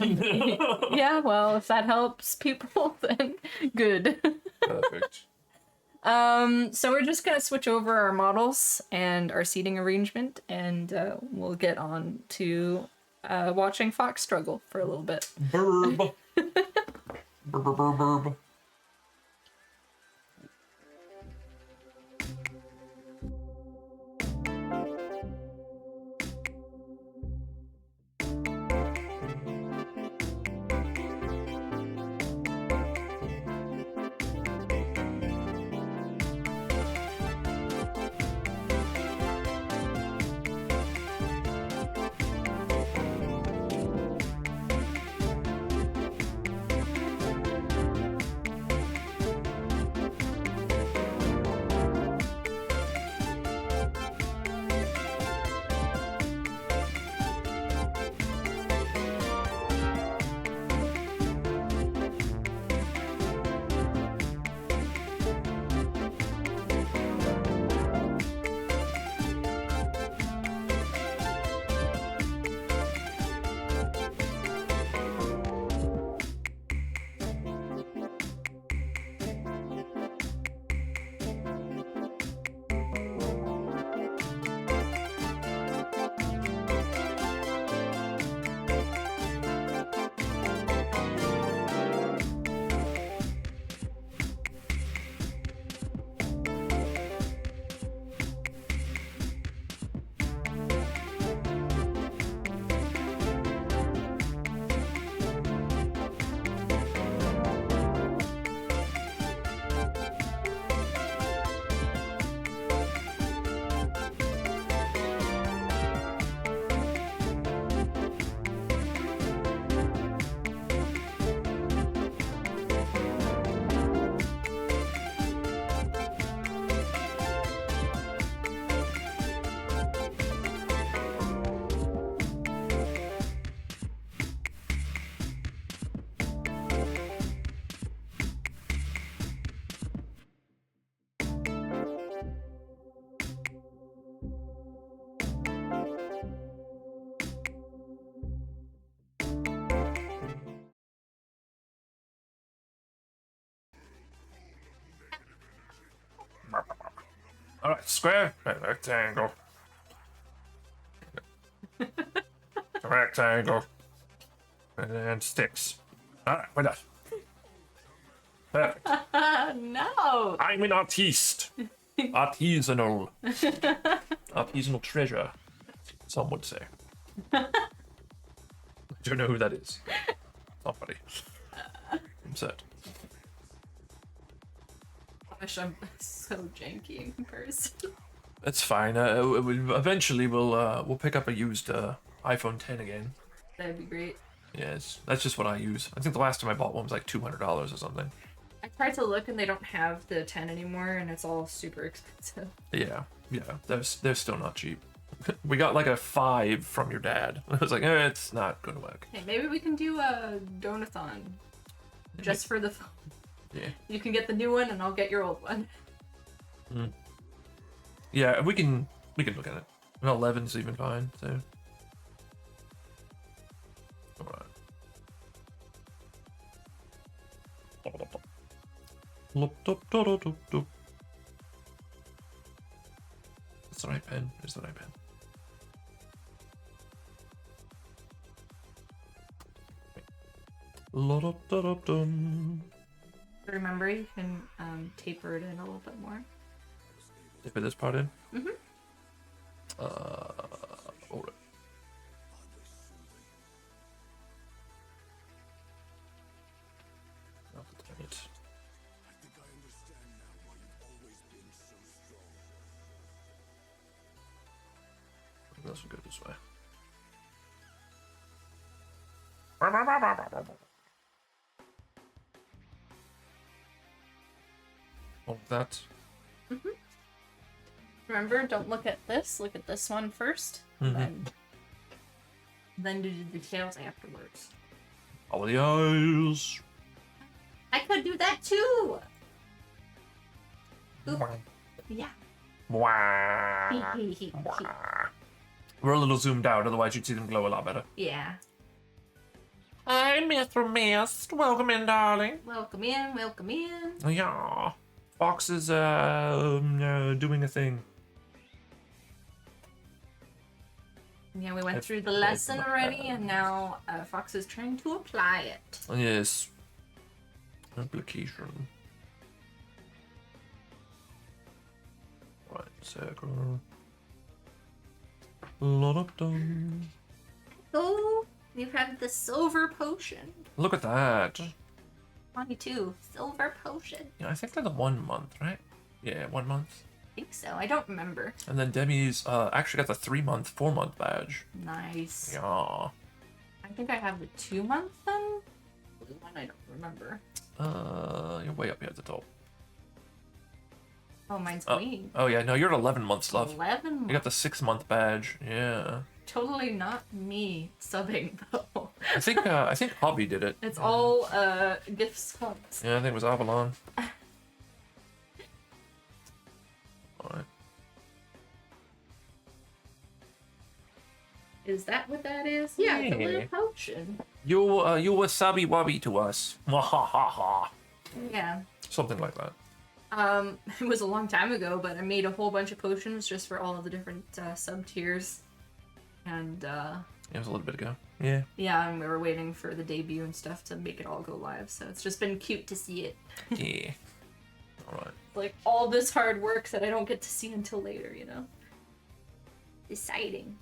Yeah, well, if that helps people, then good. Perfect. So we're just gonna switch over our models and our seating arrangement, and we'll get on to watching Fox struggle for a little bit. Burb. Burb. All right, square, rectangle, rectangle, and sticks. All right, we're done. Perfect. No! I'm an artiste. Artisanal. Artisanal treasure, some would say. I don't know who that is. Somebody. I'm sad. Gosh, I'm so janky in comparison. That's fine. Eventually we'll pick up a used iPhone 10 again. That'd be great. Yes, that's just what I use. I think the last time I bought one was like $200 or something. I tried to look and they don't have the 10 anymore, and it's all super expensive. Yeah, they're still not cheap. We got like a 5 from your dad. I was like, it's not gonna work. Hey, maybe we can do a donathon just for the phone. Yeah. You can get the new one, and I'll get your old one. Yeah, we can look at it. An 11's even fine. So. All right. That's the right pen. It's the right pen. Remember, you can taper it in a little bit more. Taper this part in? Mm-hmm. Hold it. Not the tight. This will go this way. Like that. Mm-hmm. Remember, don't look at this. Look at this one first, and then do the details afterwards. All the eyes. I could do that too. Oop. Yeah. Mwah. We're a little zoomed out, otherwise you'd see them glow a lot better. Yeah. Hi, Mr. Mist. Welcome in, darling. Welcome in, welcome in. Yeah. Fox is doing a thing. Yeah, we went through the lesson already, and now Fox is trying to apply it. Yes. Application. Right, circle. Lot of done. Oh, you have the silver potion. Look at that. 22. Silver potion. Yeah, I think they're the 1 month, right? Yeah, 1 month. I think so. I don't remember. And then Demi's actually got the 3 month, 4 month badge. Nice. Yeah. I think I have the 2 month then. Blue one, I don't remember. You're way up here at the top. Oh, mine's green. Oh yeah, no, you're at 11 months left. 11 months. You got the 6 month badge. Yeah. Totally not me subbing though. I think Hobby did it. It's all gift subs. Yeah, I think it was Avalon. Alright. Is that what that is? Yeah, it's a little potion. You wasabi wabi to us. Mwahaha. Yeah. Something like that. It was a long time ago, but I made a whole bunch of potions just for all of the different sub tiers. And It was a little bit ago. Yeah. yeah, and we were waiting for the debut and stuff to make it all go live, so it's just been cute to see it. Yeah. Alright. Like all this hard work that I don't get to see until later, you know? Deciding.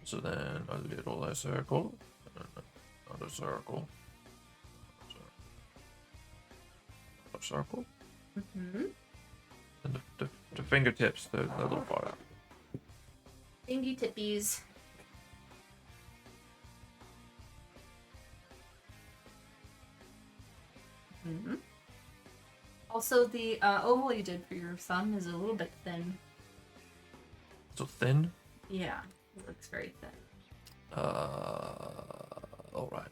So then a little circle, another circle, another circle, Mm-hmm. and the fingertips, the little part. Thingy tippies. Mm-hmm. Also, the oval you did for your thumb is a little bit thin. So thin. Yeah, it looks very thin. All right.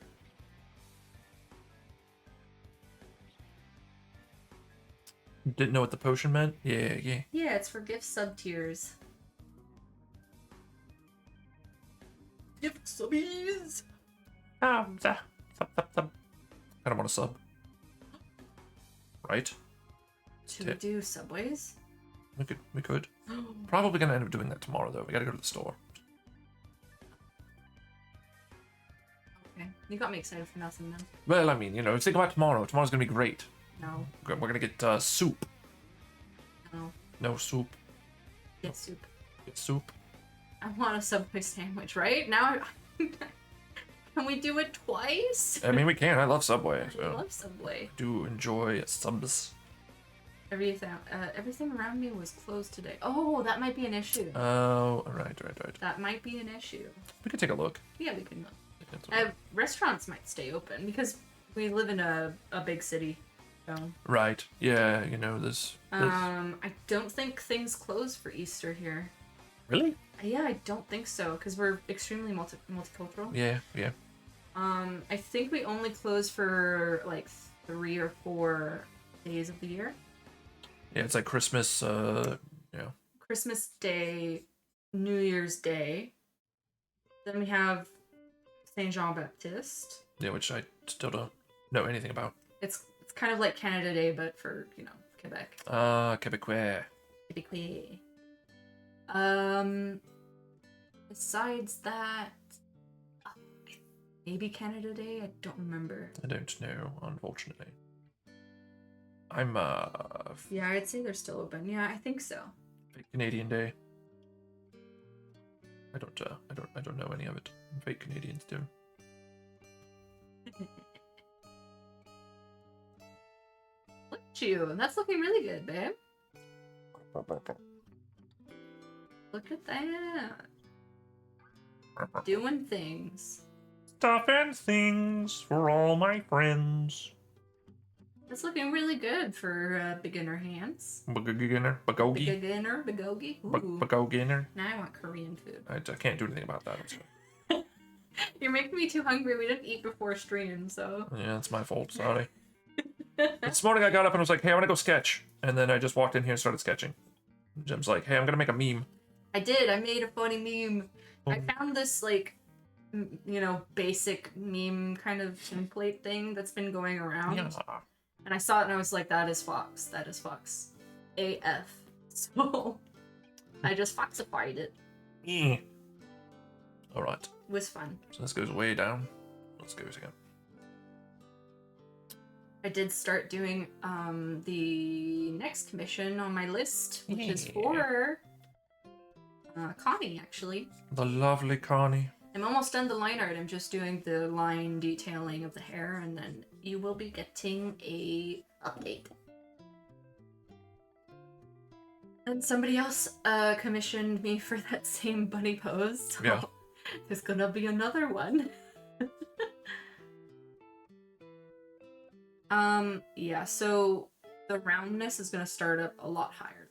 Didn't know what the potion meant? Yeah. Yeah, it's for gift sub tiers. Gift subbies! Sub. I don't want to sub. Right? Should we do subways? We could. Probably gonna end up doing that tomorrow though. We gotta go to the store. Okay. You got me excited for nothing then. Well, I mean, you know, think about tomorrow. Tomorrow's gonna be great. No. We're gonna get soup. No. No soup. Get soup. Get soup. I want a Subway sandwich, right? Now I Can we do it twice? I mean, we can. I love Subway. I So. love Subway. Do enjoy subs. Everything around me was closed today. Oh, that might be an issue. Oh, right. That might be an issue. We could take a look. Yeah, we can look. Restaurants might stay open because we live in a big city. So. Right. Yeah, there's... I don't think things close for Easter here. Really? Yeah, I don't think so because we're extremely multicultural. Yeah. I think we only close for like 3 or 4 days of the year. Yeah, it's like Christmas, Christmas Day, New Year's Day. Then we have Saint Jean Baptiste. Yeah, which I still don't know anything about. It's kind of like Canada Day, but for, Quebec. Quebecois. Quebecois. Besides that, maybe Canada Day? I don't remember. I don't know, unfortunately. I'm, Yeah, I'd say they're still open. Yeah, I think so. fake Canadian Day. I don't know any of it. Fake Canadians do. Look at you. That's looking really good, babe. Look at that. Doing things. Stuff and things for all my friends. That's looking really good for beginner hands. Beginner. Bagogi. Beginner. Bagogi. Ooh. Beginner. Now I want Korean food. I can't do anything about that. You're making me too hungry. We didn't eat before stream, so. Yeah, it's my fault. Sorry. This morning I got up and was like, hey, I want to go sketch. And then I just walked in here and started sketching. Jim's like, hey, I'm going to make a meme. I did. I made a funny meme. I found this, basic meme kind of template thing that's been going around. Yeah. And I saw it and I was like, that is Fox. That is Fox. AF. So I just Foxified it. Yeah. Alright. It was fun. So this goes way down. Let's go again. I did start doing the next commission on my list, which is for Connie, actually. The lovely Connie. I'm almost done the line art. I'm just doing the line detailing of the hair, and then you will be getting a update. And somebody else commissioned me for that same bunny pose. So yeah. There's gonna be another one. Yeah, so the roundness is gonna start up a lot higher.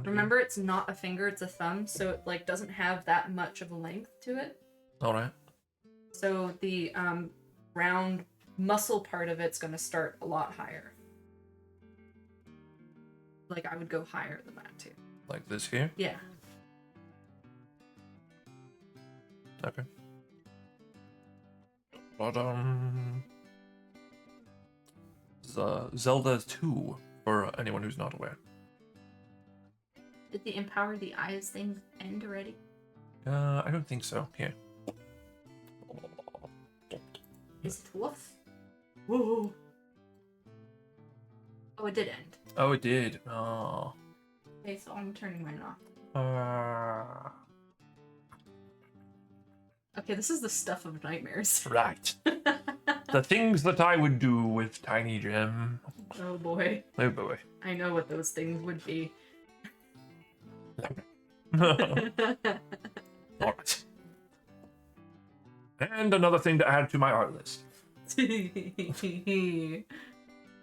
Remember, it's not a finger, it's a thumb, so it doesn't have that much of a length to it. Alright. So the round muscle part of it's gonna start a lot higher. I would go higher than that too. Like this here? Yeah. Okay. But Zelda 2 for anyone who's not aware. Did the Empower the Eyes thing end already? I don't think so. Here. Is it woof? Whoa. Oh, it did end. Oh, it did. Oh. Okay, so I'm turning mine off. Okay, this is the stuff of nightmares. Right. The things that I would do with Tiny Gem. Oh boy. Oh boy. I know what those things would be. Alright. And another thing to add to my art list.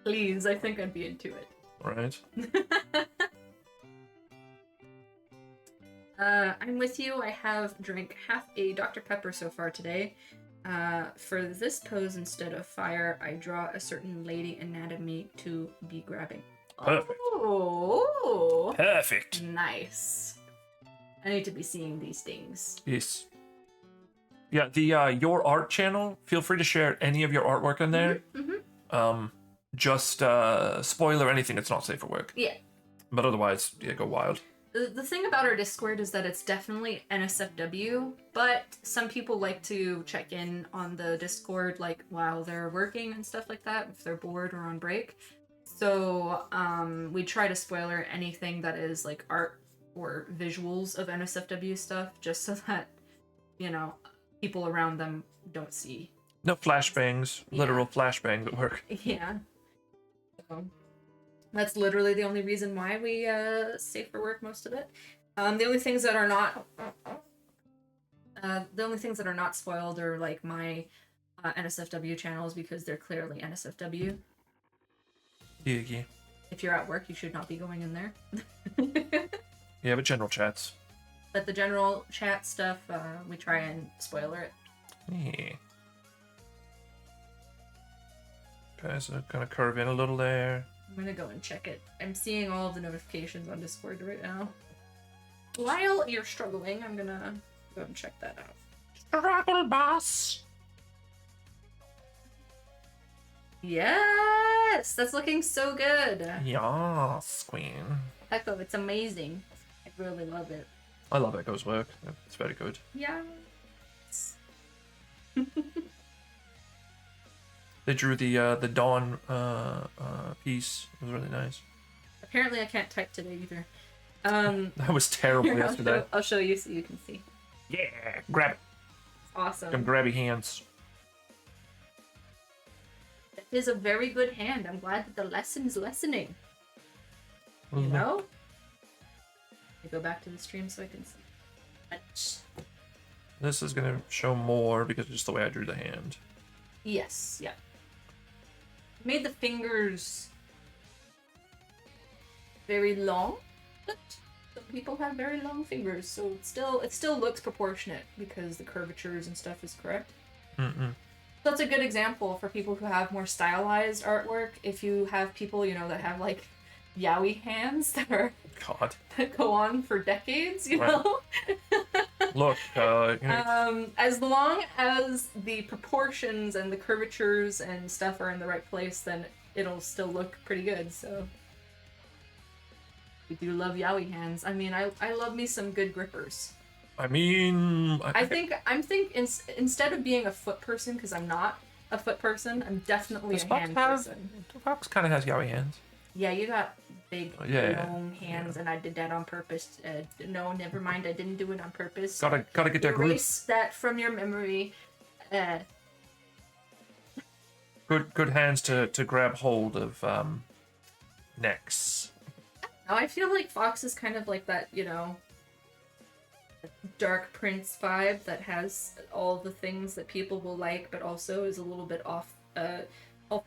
Please, I think I'd be into it. Alright. I'm with you. I have drank half a Dr. Pepper so far today. For this pose, instead of fire, I draw a certain lady anatomy to be grabbing. Perfect. Oh! Perfect. Nice. I need to be seeing these things. Yes. Yeah, the Your Art channel, feel free to share any of your artwork in there. Mm-hmm. Just spoiler anything that's not safe for work. Yeah. But otherwise, yeah, go wild. The thing about our Discord is that it's definitely NSFW, but some people like to check in on the Discord while they're working and stuff like that, if they're bored or on break. So we try to spoiler anything that is art or visuals of NSFW stuff, just so that you know, people around them don't see. No flashbangs, literal flashbangs at work. Yeah. So that's literally the only reason why we stay for work most of it. The only things that are not spoiled are like my NSFW channels because they're clearly NSFW. Yeah. If you're at work, you should not be going in there. Yeah, but general chats. But the general chat stuff, we try and spoiler it. Yeah. Okay, so kind of curve in a little there. I'm gonna go and check it. I'm seeing all of the notifications on Discord right now. While you're struggling, I'm gonna go and check that out. Struggle boss! Yes! That's looking so good! Yes, queen. Echo, it's amazing. I really love it. I love Echo's work. It's very good. Yeah. They drew the Dawn piece. It was really nice. Apparently I can't type today either. That was terrible here, yesterday. I'll show you so you can see. Yeah, grab it. Awesome. Them grabby hands. It is a very good hand. I'm glad that the lesson's lessening. You Mm-hmm. know? Let me go back to the stream so I can see. This is gonna show more because of just the way I drew the hand. Yes, yeah. Made the fingers very long, but some people have very long fingers, so it still looks proportionate because the curvatures and stuff is correct. Mm-mm. That's a good example for people who have more stylized artwork. If you have people, you know, that have like yaoi hands that go on for decades, you Right. know. Look, As long as the proportions and the curvatures and stuff are in the right place, then it'll still look pretty good. So we do love yaoi hands. I mean, I love me some good grippers. I mean, I'm think instead of being a foot person, because I'm not a foot person, I'm definitely a hand person. Fox kind of has yaoi hands. Yeah, you got big, Yeah, long hands, and I did that on purpose. No, never mind, I didn't do it on purpose. Gotta get that group. Erase that from your memory. Good hands to grab hold of necks. Now I feel like Fox is kind of like that, you know, Dark Prince vibe that has all the things that people will like, but also is a little bit off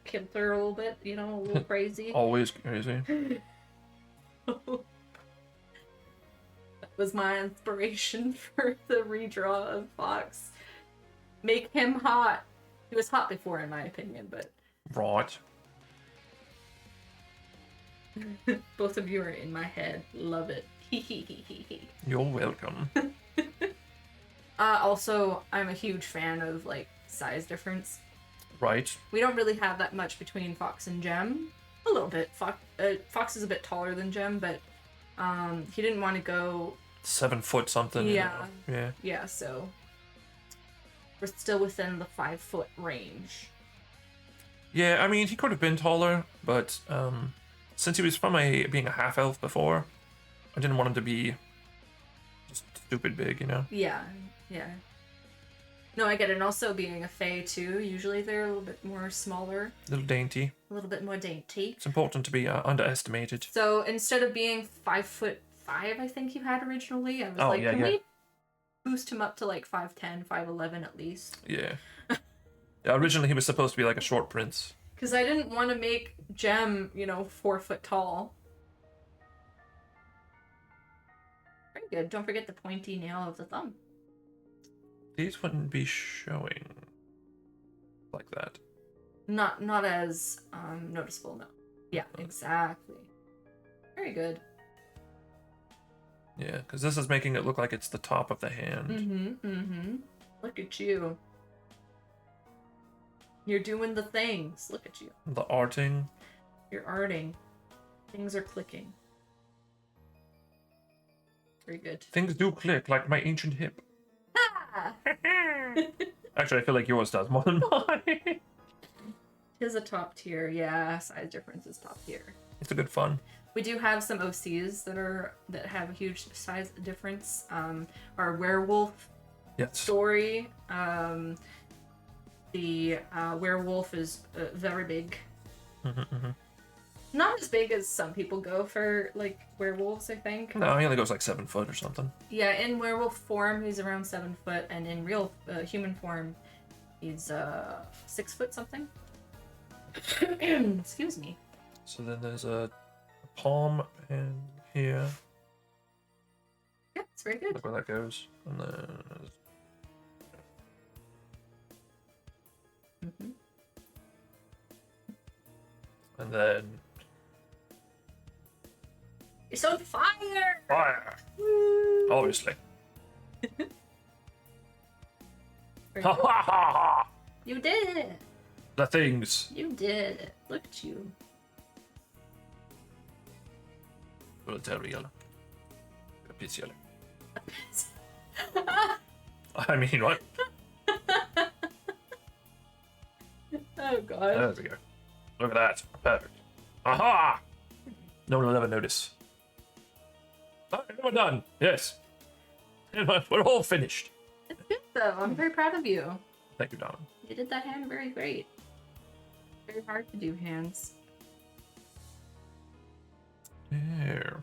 kilter a little bit, you know, a little crazy. Always crazy. That was my inspiration for the redraw of Fox. Make him hot. He was hot before, in my opinion, but Right. both of you are in my head. Love it. You're welcome. Also, I'm a huge fan of like size difference. Right. We don't really have that much between Fox and Gem. A little bit. Fox is a bit taller than Gem, but he didn't want to go 7 foot something. Yeah. You know? Yeah, so we're still within the 5 foot range. Yeah, I mean, he could have been taller, but since he was from being a half elf before, I didn't want him to be just stupid big, you know? Yeah. No, I get it. And also being a fae too, usually they're a little bit more smaller. A little dainty. A little bit more dainty. It's important to be underestimated. So instead of being 5'5", I think you had originally, I was can we boost him up to like 5'10", 5'11" at least? Yeah. Yeah, originally he was supposed to be like a short prince. Because I didn't want to make Gem, 4 foot tall. Very good. Don't forget the pointy nail of the thumb. These wouldn't be showing like that. Not as noticeable, no. Yeah, exactly. Very good. Yeah, because this is making it look like it's the top of the hand. Look at you. You're doing the things. Look at you. The arting. You're arting. Things are clicking. Very good. Things do click like my ancient hip. Ah! Actually, I feel like yours does more than mine. Tis a top tier. Yeah, size difference is top tier. It's a good fun. We do have some OCs that have a huge size difference. Our werewolf Yes. story, the werewolf is very big. Not as big as some people go for, like, werewolves, I think. No, he only goes like 7 foot or something. Yeah, in werewolf form, he's around 7 foot, and in real human form, he's 6 foot something. Excuse me. So then there's a palm and here. Yeah, it's very good. Look where that goes. And then and then It's on fire! fire. Woo! Obviously. Very Ha good. ha ha ha! You did it! The things. You did it. Look at you. Terrible. A piece yellow. I mean, what? Oh god. There we go. Look at that. Perfect. Aha! No one will ever notice. Oh, we're done. Yes. We're all finished. It's good though. I'm very proud of you. Thank you, darling. You did that hand very great. Very hard to do hands. There.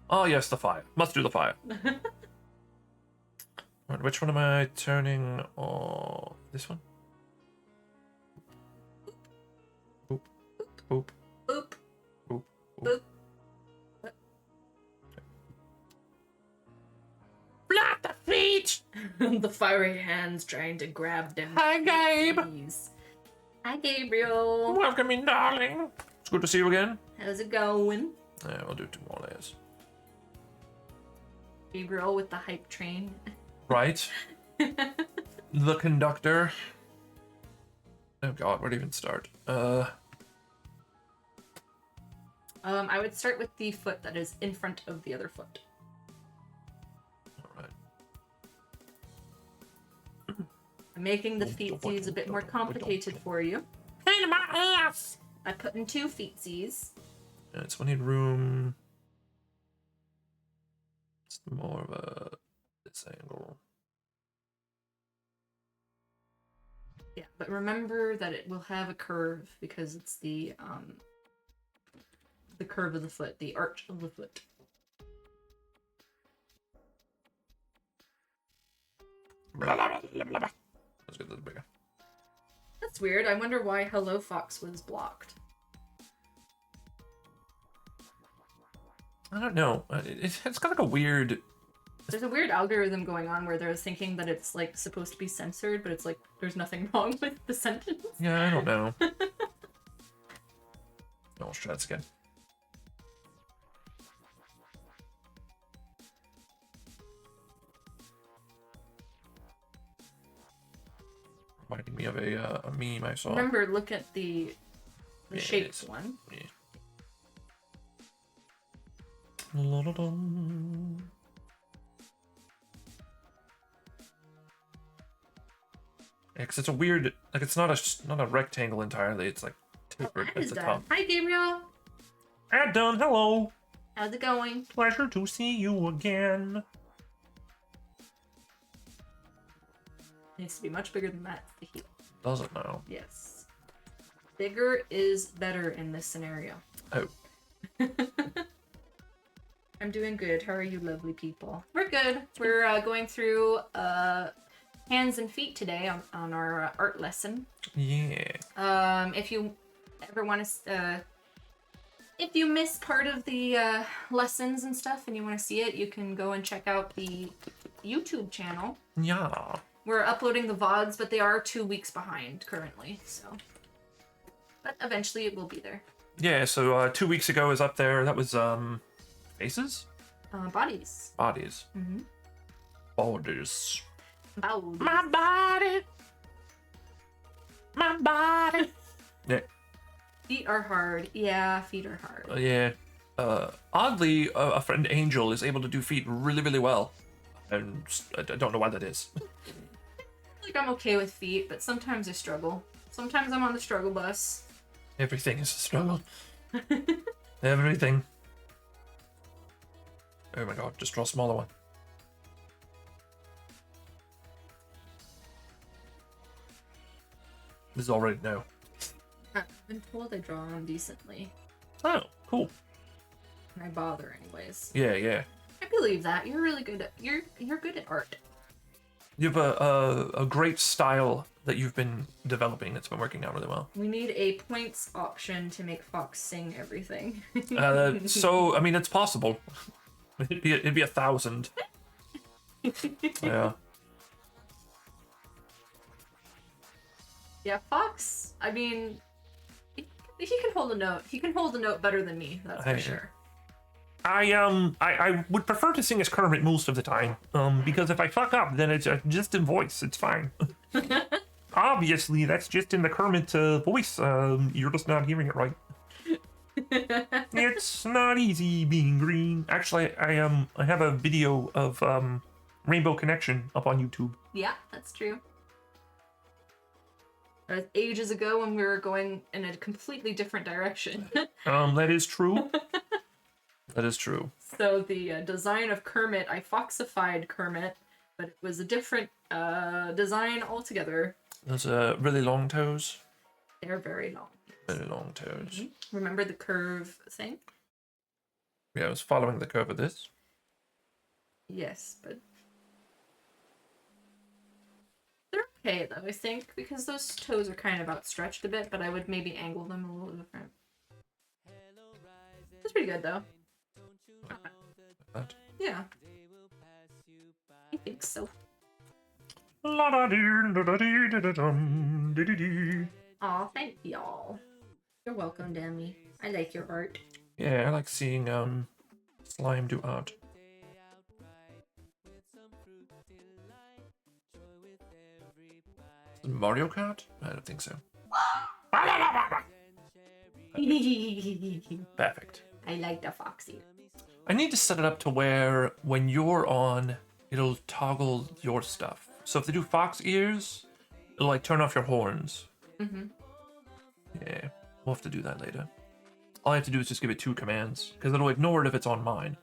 Oh, yes, the fire. Must do the fire. Right, which one am I turning off? This one? Boop. Boop. Boop. Boop. Boop. Block the feet! The fiery hands trying to grab them. Hi, Gabe. Please. Hi, Gabriel. Welcome in, darling. It's good to see you again. How's it going? Yeah, we'll do 2 more layers. Gabriel with the hype train. Right. The conductor. Oh god, where to even start? I would start with the foot that is in front of the other foot. Alright. I'm making the feetsies a bit more complicated for you. Pain in my ass! I put in 2 feetsies. Yeah, so we need room. It's more of a this angle. Yeah, but remember that it will have a curve because it's the curve of the foot, the arch of the foot. Blah, blah, blah, blah, blah. Let's get a little bigger. That's weird. I wonder why Hello Fox was blocked. I don't know. It's got like a weird. There's a weird algorithm going on where they're thinking that it's like supposed to be censored, but it's like there's nothing wrong with the sentence. Yeah, I don't know. No, let's try this again. Reminding me of a meme I saw. Remember, look at the shaped Yes. one. Yeah. La-da-dum. Yeah, because it's a weird, like it's not a rectangle entirely. It's like tapered That at is the done. top. Hi, Gabriel. And done. Hello. How's it going? Pleasure to see you again. Needs to be much bigger than that. The heel. Does it now? Yes. Bigger is better in this scenario. Oh. I'm doing good. How are you, lovely people? We're good. We're going through hands and feet today on our art lesson. Yeah. If you ever want to, if you miss part of the lessons and stuff and you want to see it, you can go and check out the YouTube channel. Yeah. We're uploading the VODs, but they are 2 weeks behind currently, so. But eventually it will be there. Yeah. So 2 weeks ago is up there. That was faces, Bodies. bodies, Mm-hmm. bodies. Bodies. My body. My body. Yeah. Feet are hard. Yeah, feet are hard. Yeah. Oddly, a friend Angel is able to do feet really, really well, and I don't know why that is. Like I'm okay with feet, but sometimes I struggle. Sometimes I'm on the struggle bus. Everything is a struggle. Everything. Oh my god, just draw a smaller one. This is already no. I've been told I draw on decently. Oh, cool. And I bother anyways. Yeah, yeah. I believe that. You're really good at you're good at art. You have a great style that you've been developing. It's been working out really well. We need a points option to make Fox sing everything. So I mean, it's possible. It'd be 1,000. Yeah. Yeah, Fox. I mean, he can hold a note. He can hold a note better than me. That's for sure. I would prefer to sing as Kermit most of the time. Because if I fuck up, then it's just in voice. It's fine. Obviously, that's just in the Kermit voice. You're just not hearing it right. It's not easy being green. Actually, I have a video of Rainbow Connection up on YouTube. Yeah, that's true. Ages ago when we were going in a completely different direction. That is true. That is true. So the design of Kermit, I foxified Kermit, but it was a different design altogether. Those really long toes. They're very long. Very long toes. Mm-hmm. Remember the curve thing? Yeah, I was following the curve of this. Yes, but they're okay though, I think, because those toes are kind of outstretched a bit, but I would maybe angle them a little different. That's pretty good though. That. Yeah. I think so. Aw, thank y'all. You're welcome, Demi. I like your art. Yeah, I like seeing slime do art. Mario Kart? I don't think so. Perfect. I like the foxy. I need to set it up to where when you're on, it'll toggle your stuff. So if they do fox ears, it'll like turn off your horns. Mm-hmm. Yeah, we'll have to do that later. All I have to do is just give it 2 commands, because it'll ignore it if it's on mine.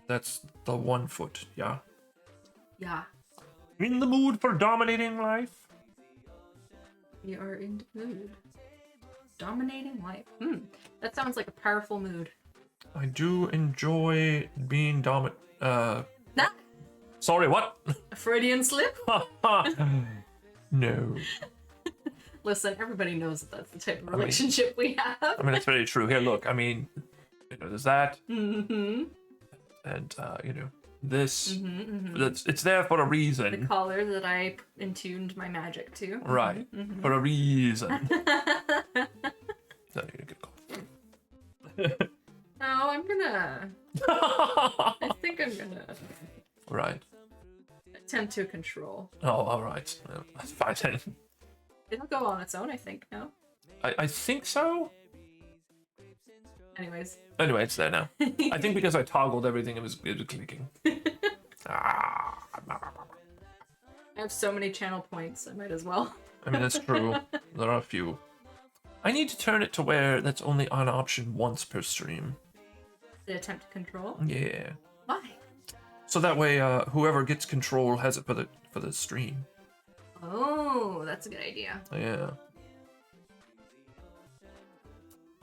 That's the 1 foot, yeah? Yeah. In the mood for dominating life? We are in the mood. Dominating life. That sounds like a powerful mood. I do enjoy being Nah. Sorry, what? A Freudian slip? No. Listen, everybody knows that that's the type of relationship we have. I mean, that's very true. Here, look, I mean, there's that. Mm-hmm. And, this. It's there for a reason. The collar that I intuned my magic to. Right. For a reason. So, you get call. No, I'm gonna... I think I'm gonna... Right. Attempt to control. Oh, alright. That's fine then. It'll go on its own, I think, no? I think so? Anyways. Anyway, it's there now. I think because I toggled everything, it was clicking. I have so many channel points, I might as well. I mean, that's true. There are a few. I need to turn it to where that's only on option once per stream. The attempt to control? Yeah. Why? So that way, whoever gets control has it for the stream. Oh, that's a good idea. Yeah.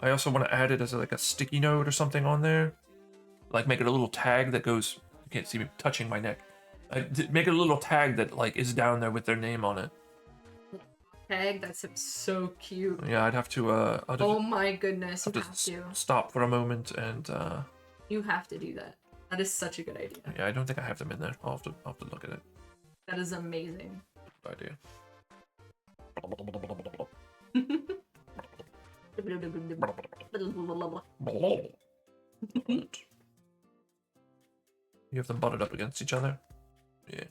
I also want to add it as like a sticky note or something on there. Like make it a little tag that goes, you can't see me touching my neck. Make it a little tag that like is down there with their name on it. Tag, that's so cute. Yeah, I'd have to, oh my goodness, you have to. Stop for a moment and, You have to do that. That is such a good idea. yeah, I don't think I have them in there. I'll have to look at it. That is amazing. Good idea. You have them butted up against each other? Yeah.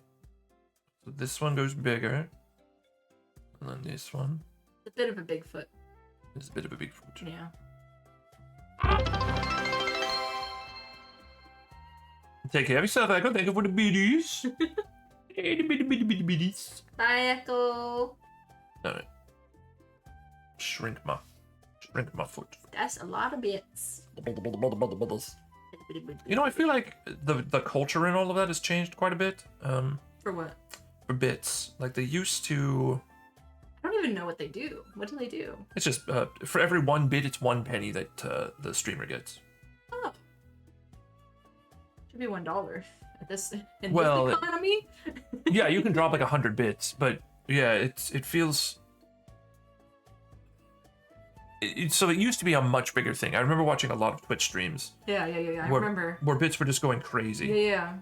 So this one goes bigger. And then this one It's a bit of a Bigfoot. is a bit of a big fruit. Yeah. Take care of yourself, Echo. Thank you for the biddies. Hey, the bitty biddies. Bye, Echo. Alright. Shrink my foot. That's a lot of bits. You know, I feel like the culture in all of that has changed quite a bit. For what? for bits. Like they used to. I don't even know what they do. What do they do? It's just for every 1 bit, it's 1 penny that the streamer gets. Oh. Should be $1 at this in Well, this economy. Yeah, you can drop like 100 bits, but yeah, it feels. So it used to be a much bigger thing. I remember watching a lot of Twitch streams. Yeah. I remember. Where bits were just going crazy. Yeah.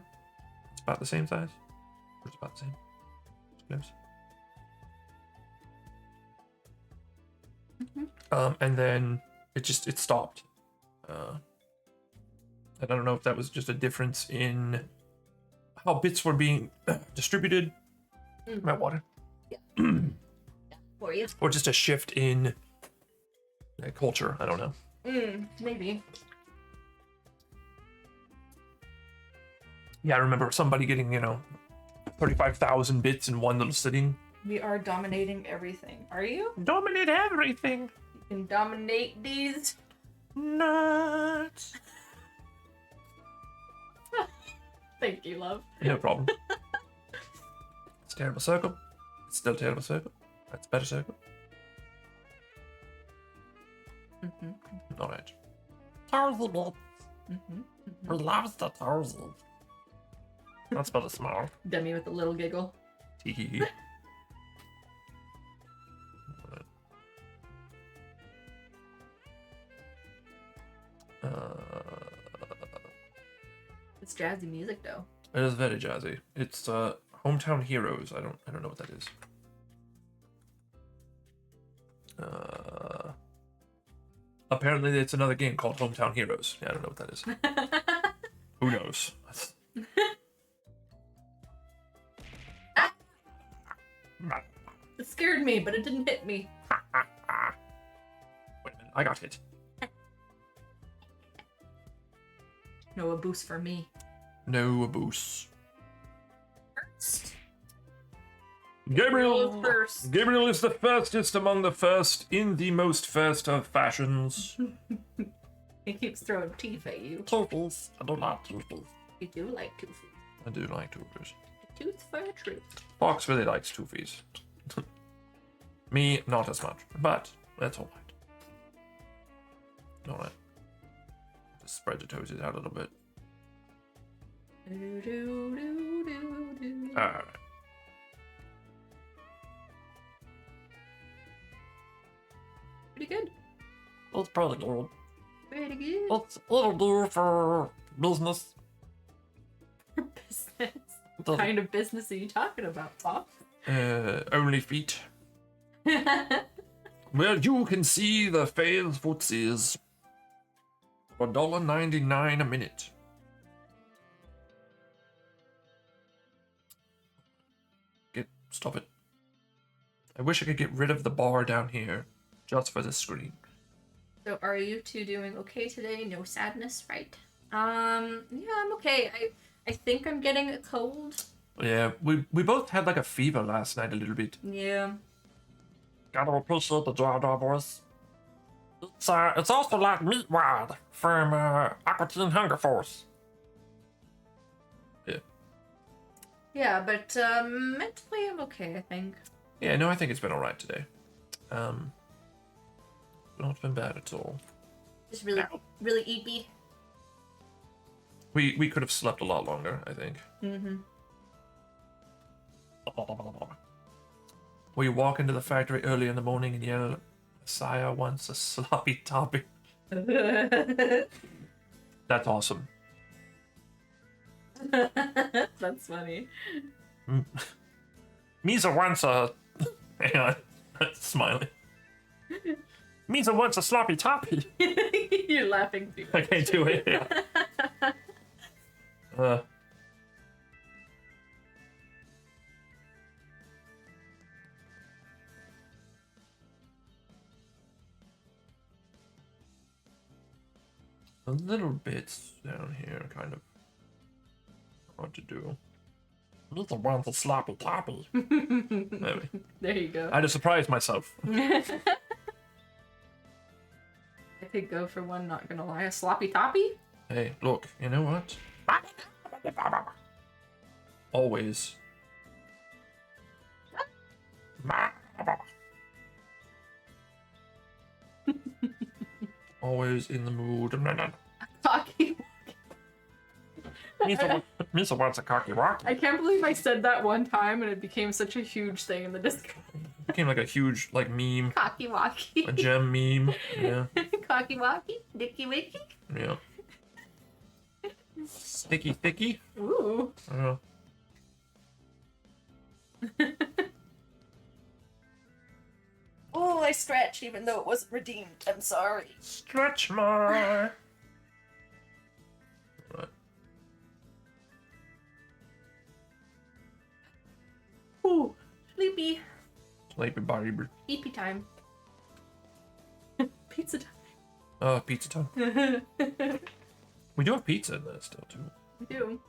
It's about the same size. It's about the same. Close. And then it stopped. And I don't know if that was just a difference in how bits were being distributed. My water. Yeah. For you. Or just a shift in culture. I don't know. Maybe. Yeah, I remember somebody getting 35,000 bits in one little sitting. We are dominating everything. Are you? Dominate everything. You can dominate these nuts. Thank you, love. No problem. It's terrible circle. It's still terrible circle. That's better circle. All right. Tozy bits. We love the tozy. That's about a small. Demi with a little giggle. Tee hee hee. It's jazzy music though. It is very jazzy. It's Hometown Heroes. I don't know what that is. Apparently it's another game called Hometown Heroes. Yeah, I don't know what that is. Who knows? It scared me, but it didn't hit me. Wait a minute, I got hit. No, a boost for me. No abuse. First. Gabriel First. Gabriel is the fastest among the first in the most first of fashions. He keeps throwing teeth at you. Toofies. I do like toofies. You do like toofies. I do like Toofies. A tooth for a truth. Fox really likes Toofies. Me, not as much, but that's alright. Alright. Just spread the toesies out a little bit. Alright. Pretty good. It's pretty good. Pretty good. It'll do for business. Business. What kind of business are you talking about, Pop? Only feet. Well, you can see the failed footsies for $1.99 a minute. Stop it. I wish I could get rid of the bar down here just for the screen. So are you two doing okay today? No sadness, right? Yeah, I'm okay. I think I'm getting a cold. Yeah, we both had like a fever last night a little bit. Yeah. Gotta appreciate the Jar boys. It's also like Meatwad from Aqua Teen Hunger Force. Yeah. Yeah, but mentally I'm okay, I think. Yeah, no, I think it's been alright today. Not been bad at all. Just really, really eepy. We could have slept a lot longer, I think. Mm-hmm. Will you walk into the factory early in the morning and yell, Messiah wants a sloppy topping? That's awesome. That's funny. Misa wants a... Hang on. Smiling. Misa wants a sloppy toppy. You're laughing too much. I can't do it. Yeah. A little bits down here, kind of hard to do. Misa wants a sloppy toppy. Maybe. There you go. I had to surprise myself. I could go for one, not gonna lie. A sloppy toppy? Hey, look, you know what? Always Always in the mood. Cocky. Misa wants a cocky walkie. I can't believe I said that one time and it became such a huge thing in the Discord. Became like a huge like meme, Cocky walkie. a gem meme. Yeah, Cocky walkie. Dicky wicky. yeah. Sticky thicky. Ooh. Yeah. Oh, I stretched even though it wasn't redeemed. I'm sorry. Stretch more. Right. Ooh, sleepy. Sleepy body. Sleepy time. Pizza time. Oh, pizza time. We do have pizza in there still too. We do.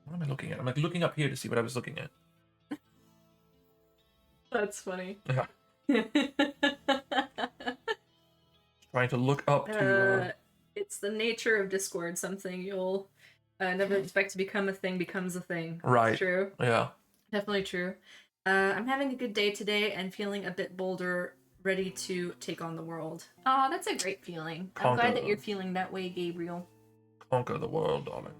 What am I looking at? I'm like looking up here to see what I was looking at. That's funny. Yeah. Trying to look up to. It's the nature of Discord. Something you'll never expect to become a thing becomes a thing. Right. It's true. Yeah. Definitely true. I'm having a good day today and feeling a bit bolder, ready to take on the world. Oh, that's a great feeling. I'm Conquer glad that the- you're feeling that way, Gabriel. Conquer the world, darling.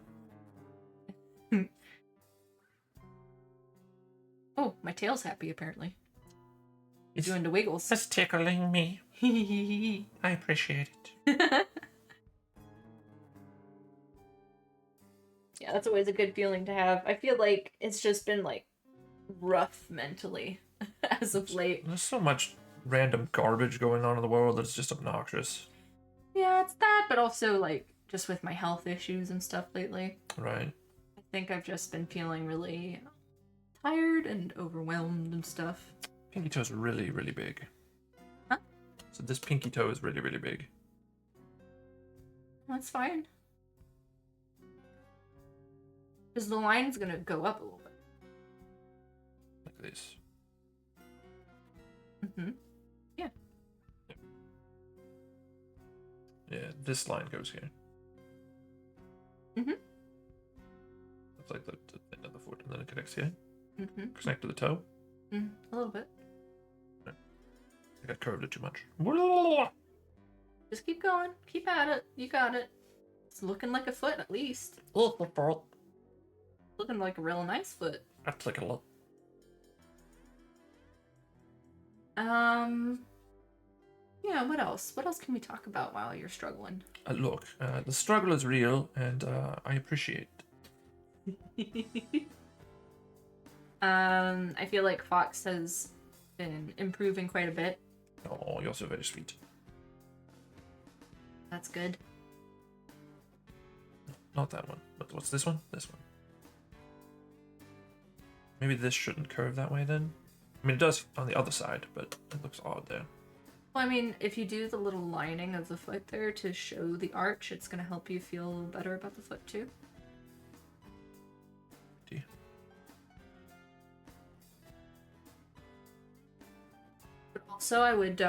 Oh, my tail's happy apparently. It's, Doing the wiggles. it's tickling me. I appreciate it. Yeah, that's always a good feeling to have. I feel like it's just been like rough mentally as of late. There's so much random garbage going on in the world that's just obnoxious. Yeah, it's that, but also like just with my health issues and stuff lately. Right. I think I've just been feeling really tired and overwhelmed and stuff. Pinky toe's really, really big. Huh? So this pinky toe is really, really big. That's fine. Because the line's gonna go up a little bit. Like this. Mm-hmm. Yeah, this line goes here. Mhm. It's like the end of the foot, and then it connects here. Mm-hmm. Connect to the toe. A little bit. I think I curved it too much. Just keep going. Keep at it. You got it. It's looking like a foot at least. It's the fault. Looking like a real nice foot. That's like a lot. Yeah, what else? What else can we talk about while you're struggling? Look, the struggle is real, and I appreciate it. I feel like Fox has been improving quite a bit. Oh, you're so very sweet. That's good. Not that one. But what's this one? This one. Maybe this shouldn't curve that way then? I mean, it does on the other side, but it looks odd there. Well, I mean, if you do the little lining of the foot there to show the arch, it's going to help you feel a little better about the foot too. But also, I would,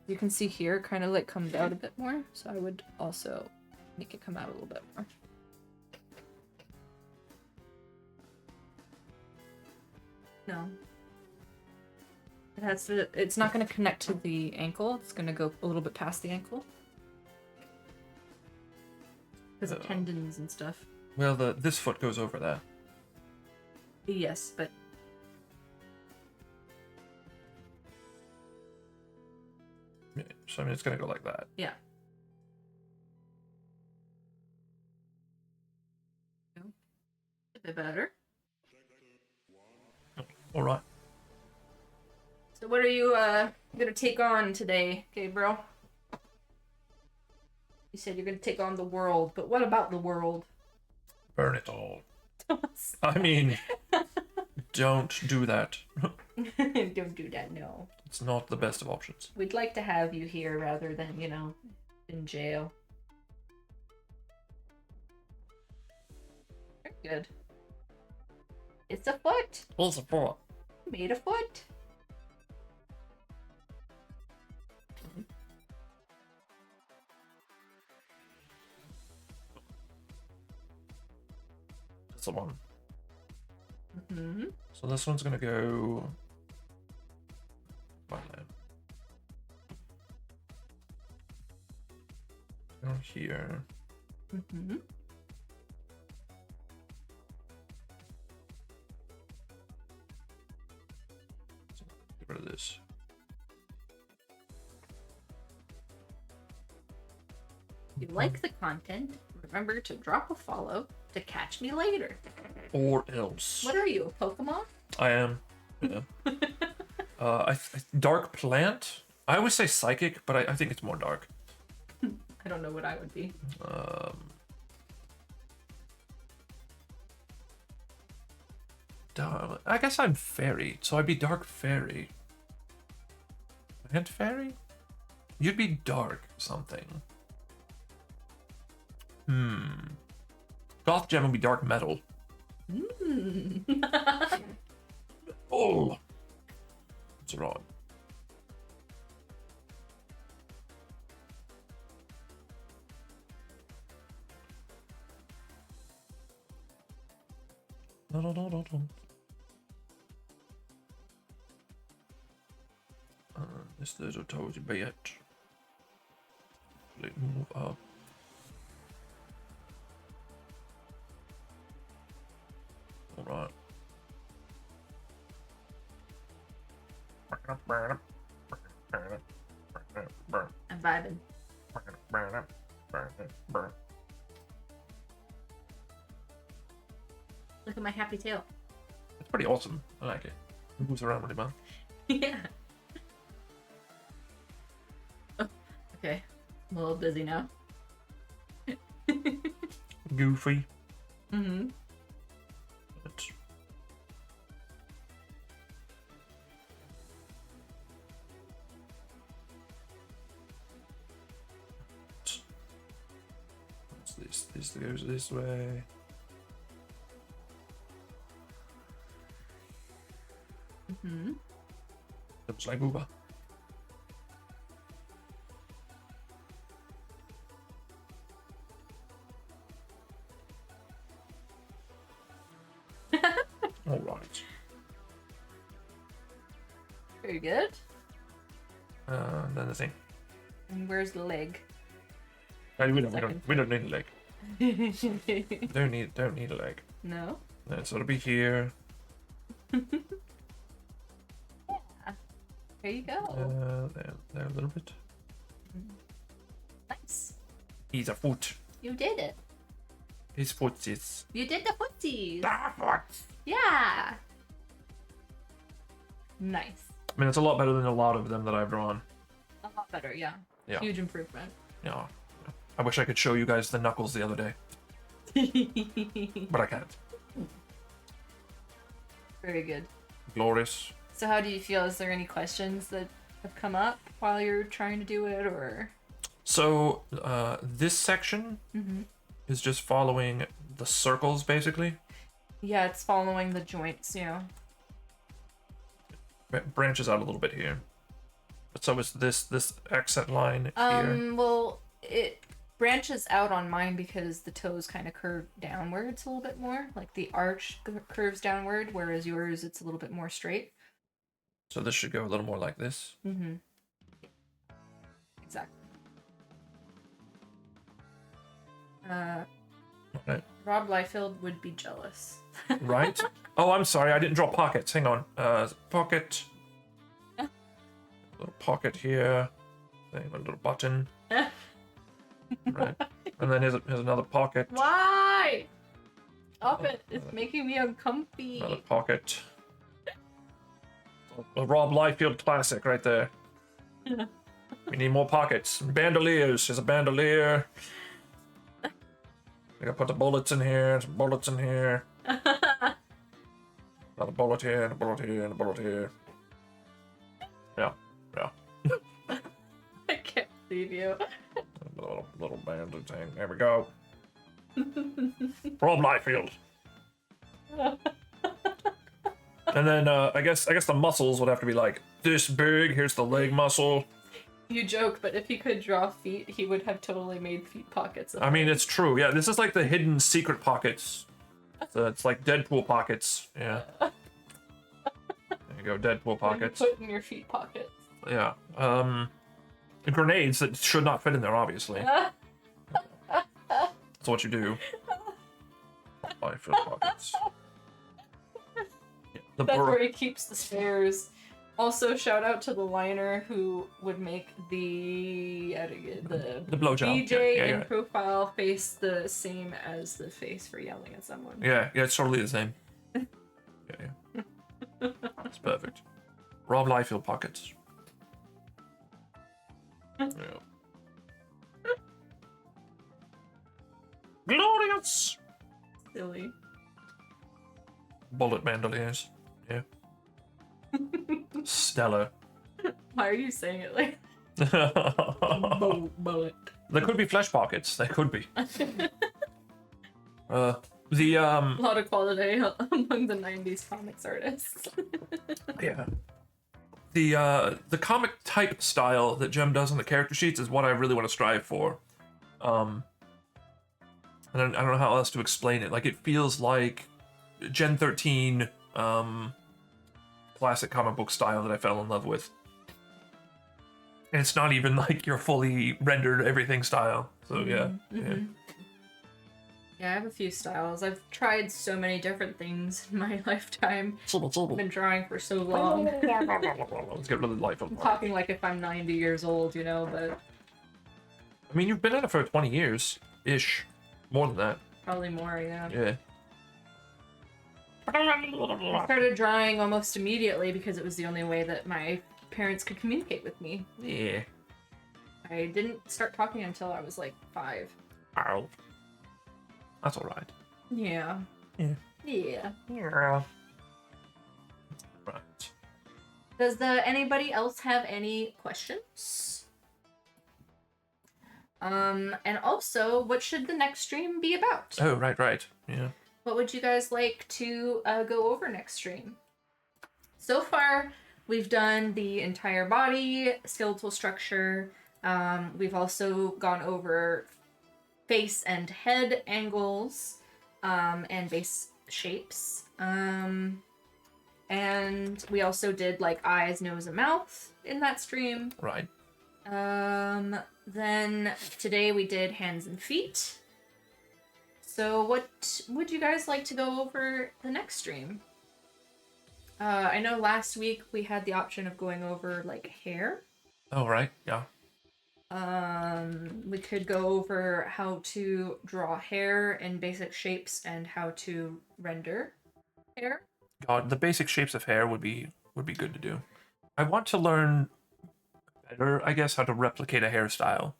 you can see here, kind of like comes out a bit more, so I would also make it come out a little bit more. No. It has to, it's not going to connect to the ankle, it's going to go a little bit past the ankle. Because of tendons and stuff. Well, this foot goes over that. Yes, but... Yeah, so I mean, it's gonna go like that. Yeah. A bit better. All right. So what are you gonna take on today, Gabriel? You said you're gonna take on the world, but what about the world? Burn it all. I mean, don't do that. Don't do that, no. It's not the best of options. We'd like to have you here rather than, you know, in jail. Very good. It's a foot. It's a fault. Made a foot. That's the one. Mm-hmm. So this one's gonna go right there. Down here. Mm-hmm. Get rid of this. If you like the content, remember to drop a follow to catch me later. Or else. What are you, a Pokemon? I am. Yeah. Dark plant. I would say psychic, but I think it's more dark. I don't know what I would be. I guess I'm fairy, so I'd be dark fairy. And fairy? You'd be dark something. Goth gem would be dark metal. Oh, what's wrong? This there's a told you bit. Let's move up. All right. I'm vibing. Look at my happy tail. It's pretty awesome. I like it. It moves around really well. Yeah. Oh, okay. I'm a little busy now. Goofy. Mm-hmm. It's... What's this? This goes this way. Mm-hmm. Looks like Uber. All right. Very good. Then the thing. And where's the leg? We don't need a leg. Don't need a leg. No? No, so it'll be here. There you go. There a little bit. Nice. He's a foot. You did it. His foot is. You did the footsies. Ah, foot. Yeah. Nice. I mean, it's a lot better than a lot of them that I've drawn. A lot better, yeah. Yeah. Huge improvement. Yeah. I wish I could show you guys the knuckles the other day, but I can't. Very good. Glorious. So how do you feel? Is there any questions that have come up while you're trying to do it, or? So this section is just following the circles, basically. Yeah, it's following the joints, you know. It branches out a little bit here. But so is this accent line here. Well, it branches out on mine because the toes kind of curve downwards a little bit more. Like the arch curves downward, whereas yours, it's a little bit more straight. So this should go a little more like this. Mm-hmm. Exactly. Right. Rob Liefeld would be jealous. Right? Oh, I'm sorry. I didn't draw pockets. Hang on. Pocket. Little pocket here. Then a little button. Right. And then here's another pocket. Why? Stop it. It's making me uncomfy. Another pocket. A Rob Liefeld classic right there. We need more pockets. Bandoliers. There's a bandolier. I gotta put the bullets in here. Some bullets in here. Another bullet here, and a bullet here, and a bullet here. Yeah. I can't believe you. Little bandit thing. There we go. Rob Liefeld. And then I guess the muscles would have to be like this big. Here's the leg muscle. You joke, but if he could draw feet, he would have totally made feet pockets. I mean, it's true. Yeah, this is like the hidden secret pockets So it's like Deadpool pockets. Yeah. There you go, Deadpool pockets. Put in your feet pockets. Yeah. Grenades that should not fit in there, obviously. That's what you do. Life field pockets. Yeah, That's where he keeps the spares. Also, shout out to the liner who would make the blowjob. DJ Yeah, in profile face the same as the face for yelling at someone. Yeah, it's totally the same. Yeah. It's perfect. Rob Liefeld pockets. Yeah. Glorious! Silly. Bullet bandoliers. Yeah. Stellar. Why are you saying it like bullet? There could be flesh pockets. There could be. A lot of quality among the 90s comics artists. Yeah. The comic type style that Gem does on the character sheets is what I really want to strive for. And I don't know how else to explain it. Like, it feels like Gen 13 classic comic book style that I fell in love with. And it's not even like your fully rendered everything style. So yeah. Yeah, I have a few styles. I've tried so many different things in my lifetime. I've been drawing for so long. Let's get rid of life. I'm talking like if I'm 90 years old, you know, but I mean, you've been at it for 20 years-ish. More than that. probably more, yeah. Yeah. I started drawing almost immediately because it was the only way that my parents could communicate with me. Yeah. I didn't start talking until I was like 5. Ow. That's alright. Yeah. Yeah. Yeah. Yeah. Right. Does anybody else have any questions? And also, what should the next stream be about? Oh, right. Yeah. What would you guys like to go over next stream? So far, we've done the entire body, skeletal structure. We've also gone over face and head angles, and base shapes. And we also did like eyes, nose, and mouth in that stream. Right. Then today we did hands and feet. So what would you guys like to go over the next stream? I know last week we had the option of going over like hair. Oh, right. Yeah. We could go over how to draw hair in basic shapes and how to render hair. God, the basic shapes of hair would be good to do. I want to learn better, I guess, how to replicate a hairstyle.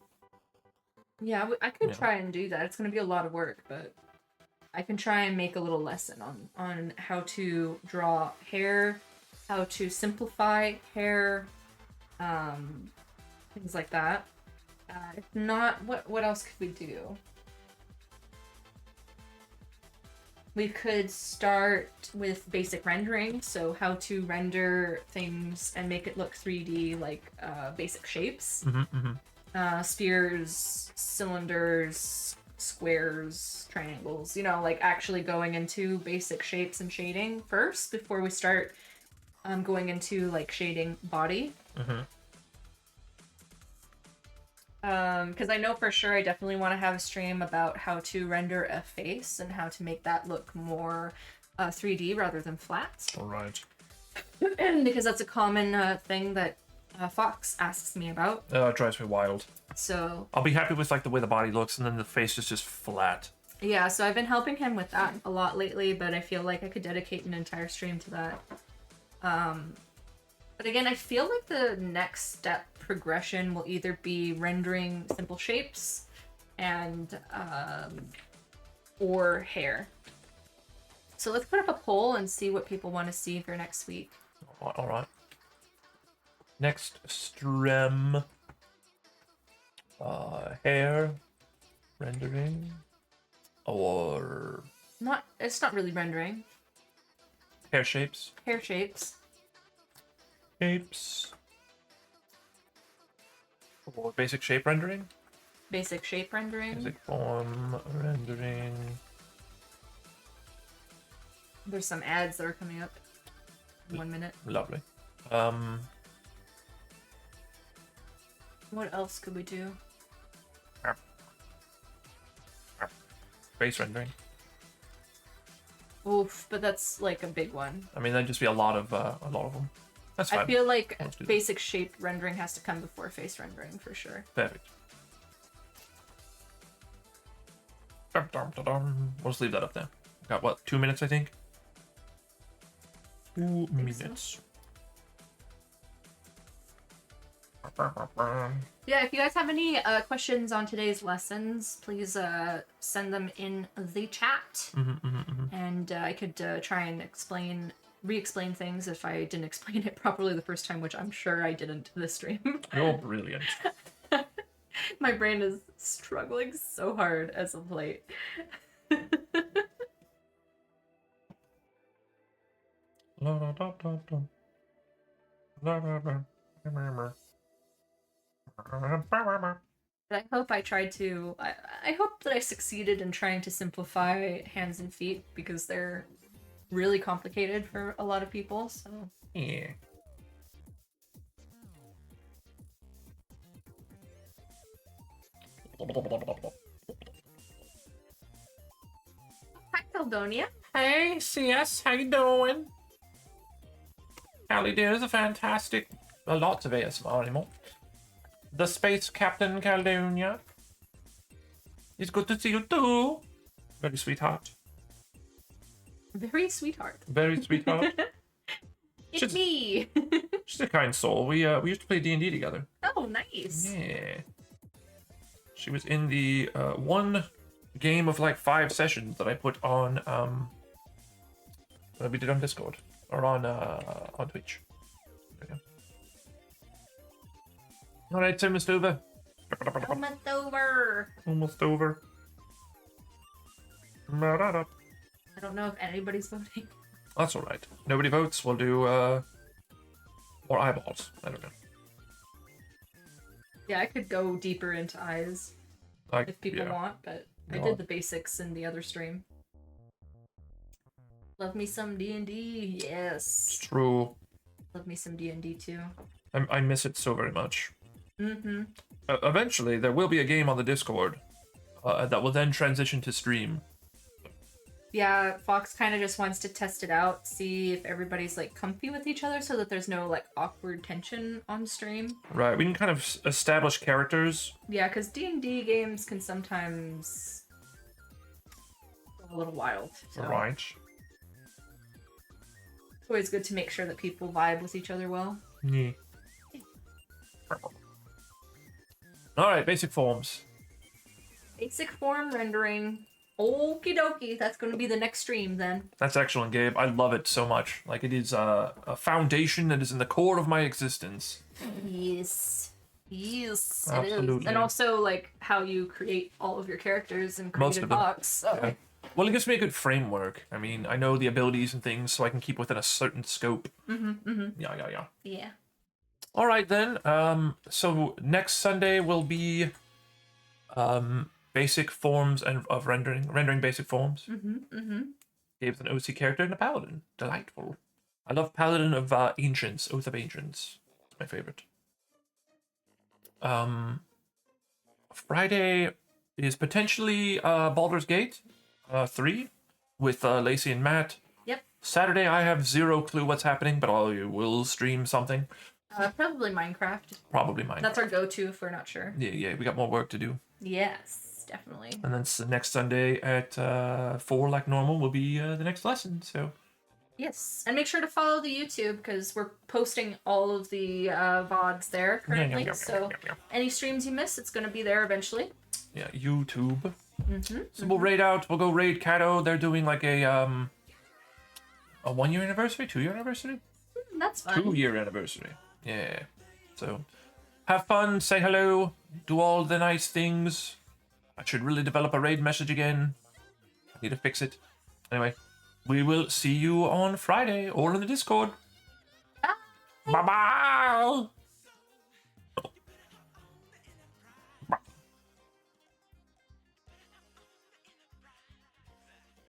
Yeah, I could try and do that. It's going to be a lot of work, but I can try and make a little lesson on how to draw hair, how to simplify hair, things like that. If not, what else could we do? We could start with basic rendering, so how to render things and make it look 3D, like basic shapes. Spheres, cylinders, squares, triangles, you know, like actually going into basic shapes and shading first before we start going into like shading body. Because I know for sure I definitely want to have a stream about how to render a face and how to make that look more 3D rather than flat. All right. Because that's a common thing that Fox asks me about. It drives me wild. So I'll be happy with like the way the body looks, and then the face is just flat. yeah, so I've been helping him with that a lot lately, but I feel like I could dedicate an entire stream to that. But again, I feel like the next step progression will either be rendering simple shapes and or hair. So let's put up a poll and see what people want to see for next week. All right. Next stream. Hair rendering or It's not really rendering. hair shapes. Hair shapes. Shapes. Or basic shape rendering. Basic shape rendering. Basic form rendering. There's some ads that are coming up in 1 minute. Lovely. What else could we do? Face rendering. Oof, but that's like a big one. I mean, that'd just be a lot of them. That's fine. I feel like Let's do that. basic shape rendering has to come before face rendering for sure. Perfect. Dum, dum, dum, dum. We'll just leave that up there. Got what? 2 minutes, I think. 2 minutes. Yeah, if you guys have any questions on today's lessons, please send them in the chat. And I could try and re-explain things if I didn't explain it properly the first time, which I'm sure I didn't this stream. You're brilliant. My brain is struggling so hard as of late. But I hope I tried to. I hope that I succeeded in trying to simplify hands and feet because they're really complicated for a lot of people. So Yeah. hi, Caldonia. Hey, CS, how you doing? Callie dear is a fantastic. Lots of ASMR anymore. The Space Captain Caledonia. It's good to see you too. Very sweetheart. Very sweetheart. Very sweetheart. It's She's- me. She's a kind soul. We used to play D&D together. Oh, nice. Yeah. She was in the one game of like 5 sessions that I put on that we did on Discord or on Twitch. There we go. All right, almost over. Almost over. Almost over. I don't know if anybody's voting. That's all right. Nobody votes. We'll do more eyeballs. I don't know. Yeah, I could go deeper into eyes Like, if people yeah. want, but I No. did the basics in the other stream. Love me some D&D. It's Yes. true. Love me some D&D too. I miss it so very much. Mm-hmm. Eventually, there will be a game on the Discord that will then transition to stream. Yeah, Fox kind of just wants to test it out, see if everybody's like comfy with each other so that there's no like awkward tension on stream. Right, we can kind of establish characters. Yeah, because D&D games can sometimes go a little wild. So Right. it's always good to make sure that people vibe with each other well. Yeah. Alright, basic forms. Basic form rendering. Okie dokie, that's going to be the next stream then. That's excellent, Gabe. I love it so much. Like, it is a foundation that is in the core of my existence. Yes. Yes, it is. Absolutely. And also, like, how you create all of your characters in Most Creative of them. Box. So. Yeah. Well, it gives me a good framework. I mean, I know the abilities and things, so I can keep within a certain scope. Yeah. Yeah. All right, then. So next Sunday will be basic forms and of rendering basic forms. Gabe's an OC character and a paladin. Delightful. I love Paladin of Ancients, Oath of Ancients. It's my favorite. Friday is potentially Baldur's Gate 3 with Lacey and Matt. Yep. Saturday, I have zero clue what's happening, but I will stream something. Probably Minecraft. Probably mine. That's our go-to if we're not sure. Yeah, we got more work to do. Yes, definitely. And then next Sunday at 4 like normal will be the next lesson, so... Yes, and make sure to follow the YouTube because we're posting all of the VODs there currently. So any streams you miss, it's going to be there eventually. Yeah, YouTube. So we'll raid out. We'll go raid Cato. They're doing like a 1 year anniversary, 2 year anniversary, That's fun. 2 year anniversary. Yeah. So have fun. Say hello. Do all the nice things. I should really develop a raid message again. I need to fix it. Anyway, we will see you on Friday or in the Discord. Bye. Bye bye.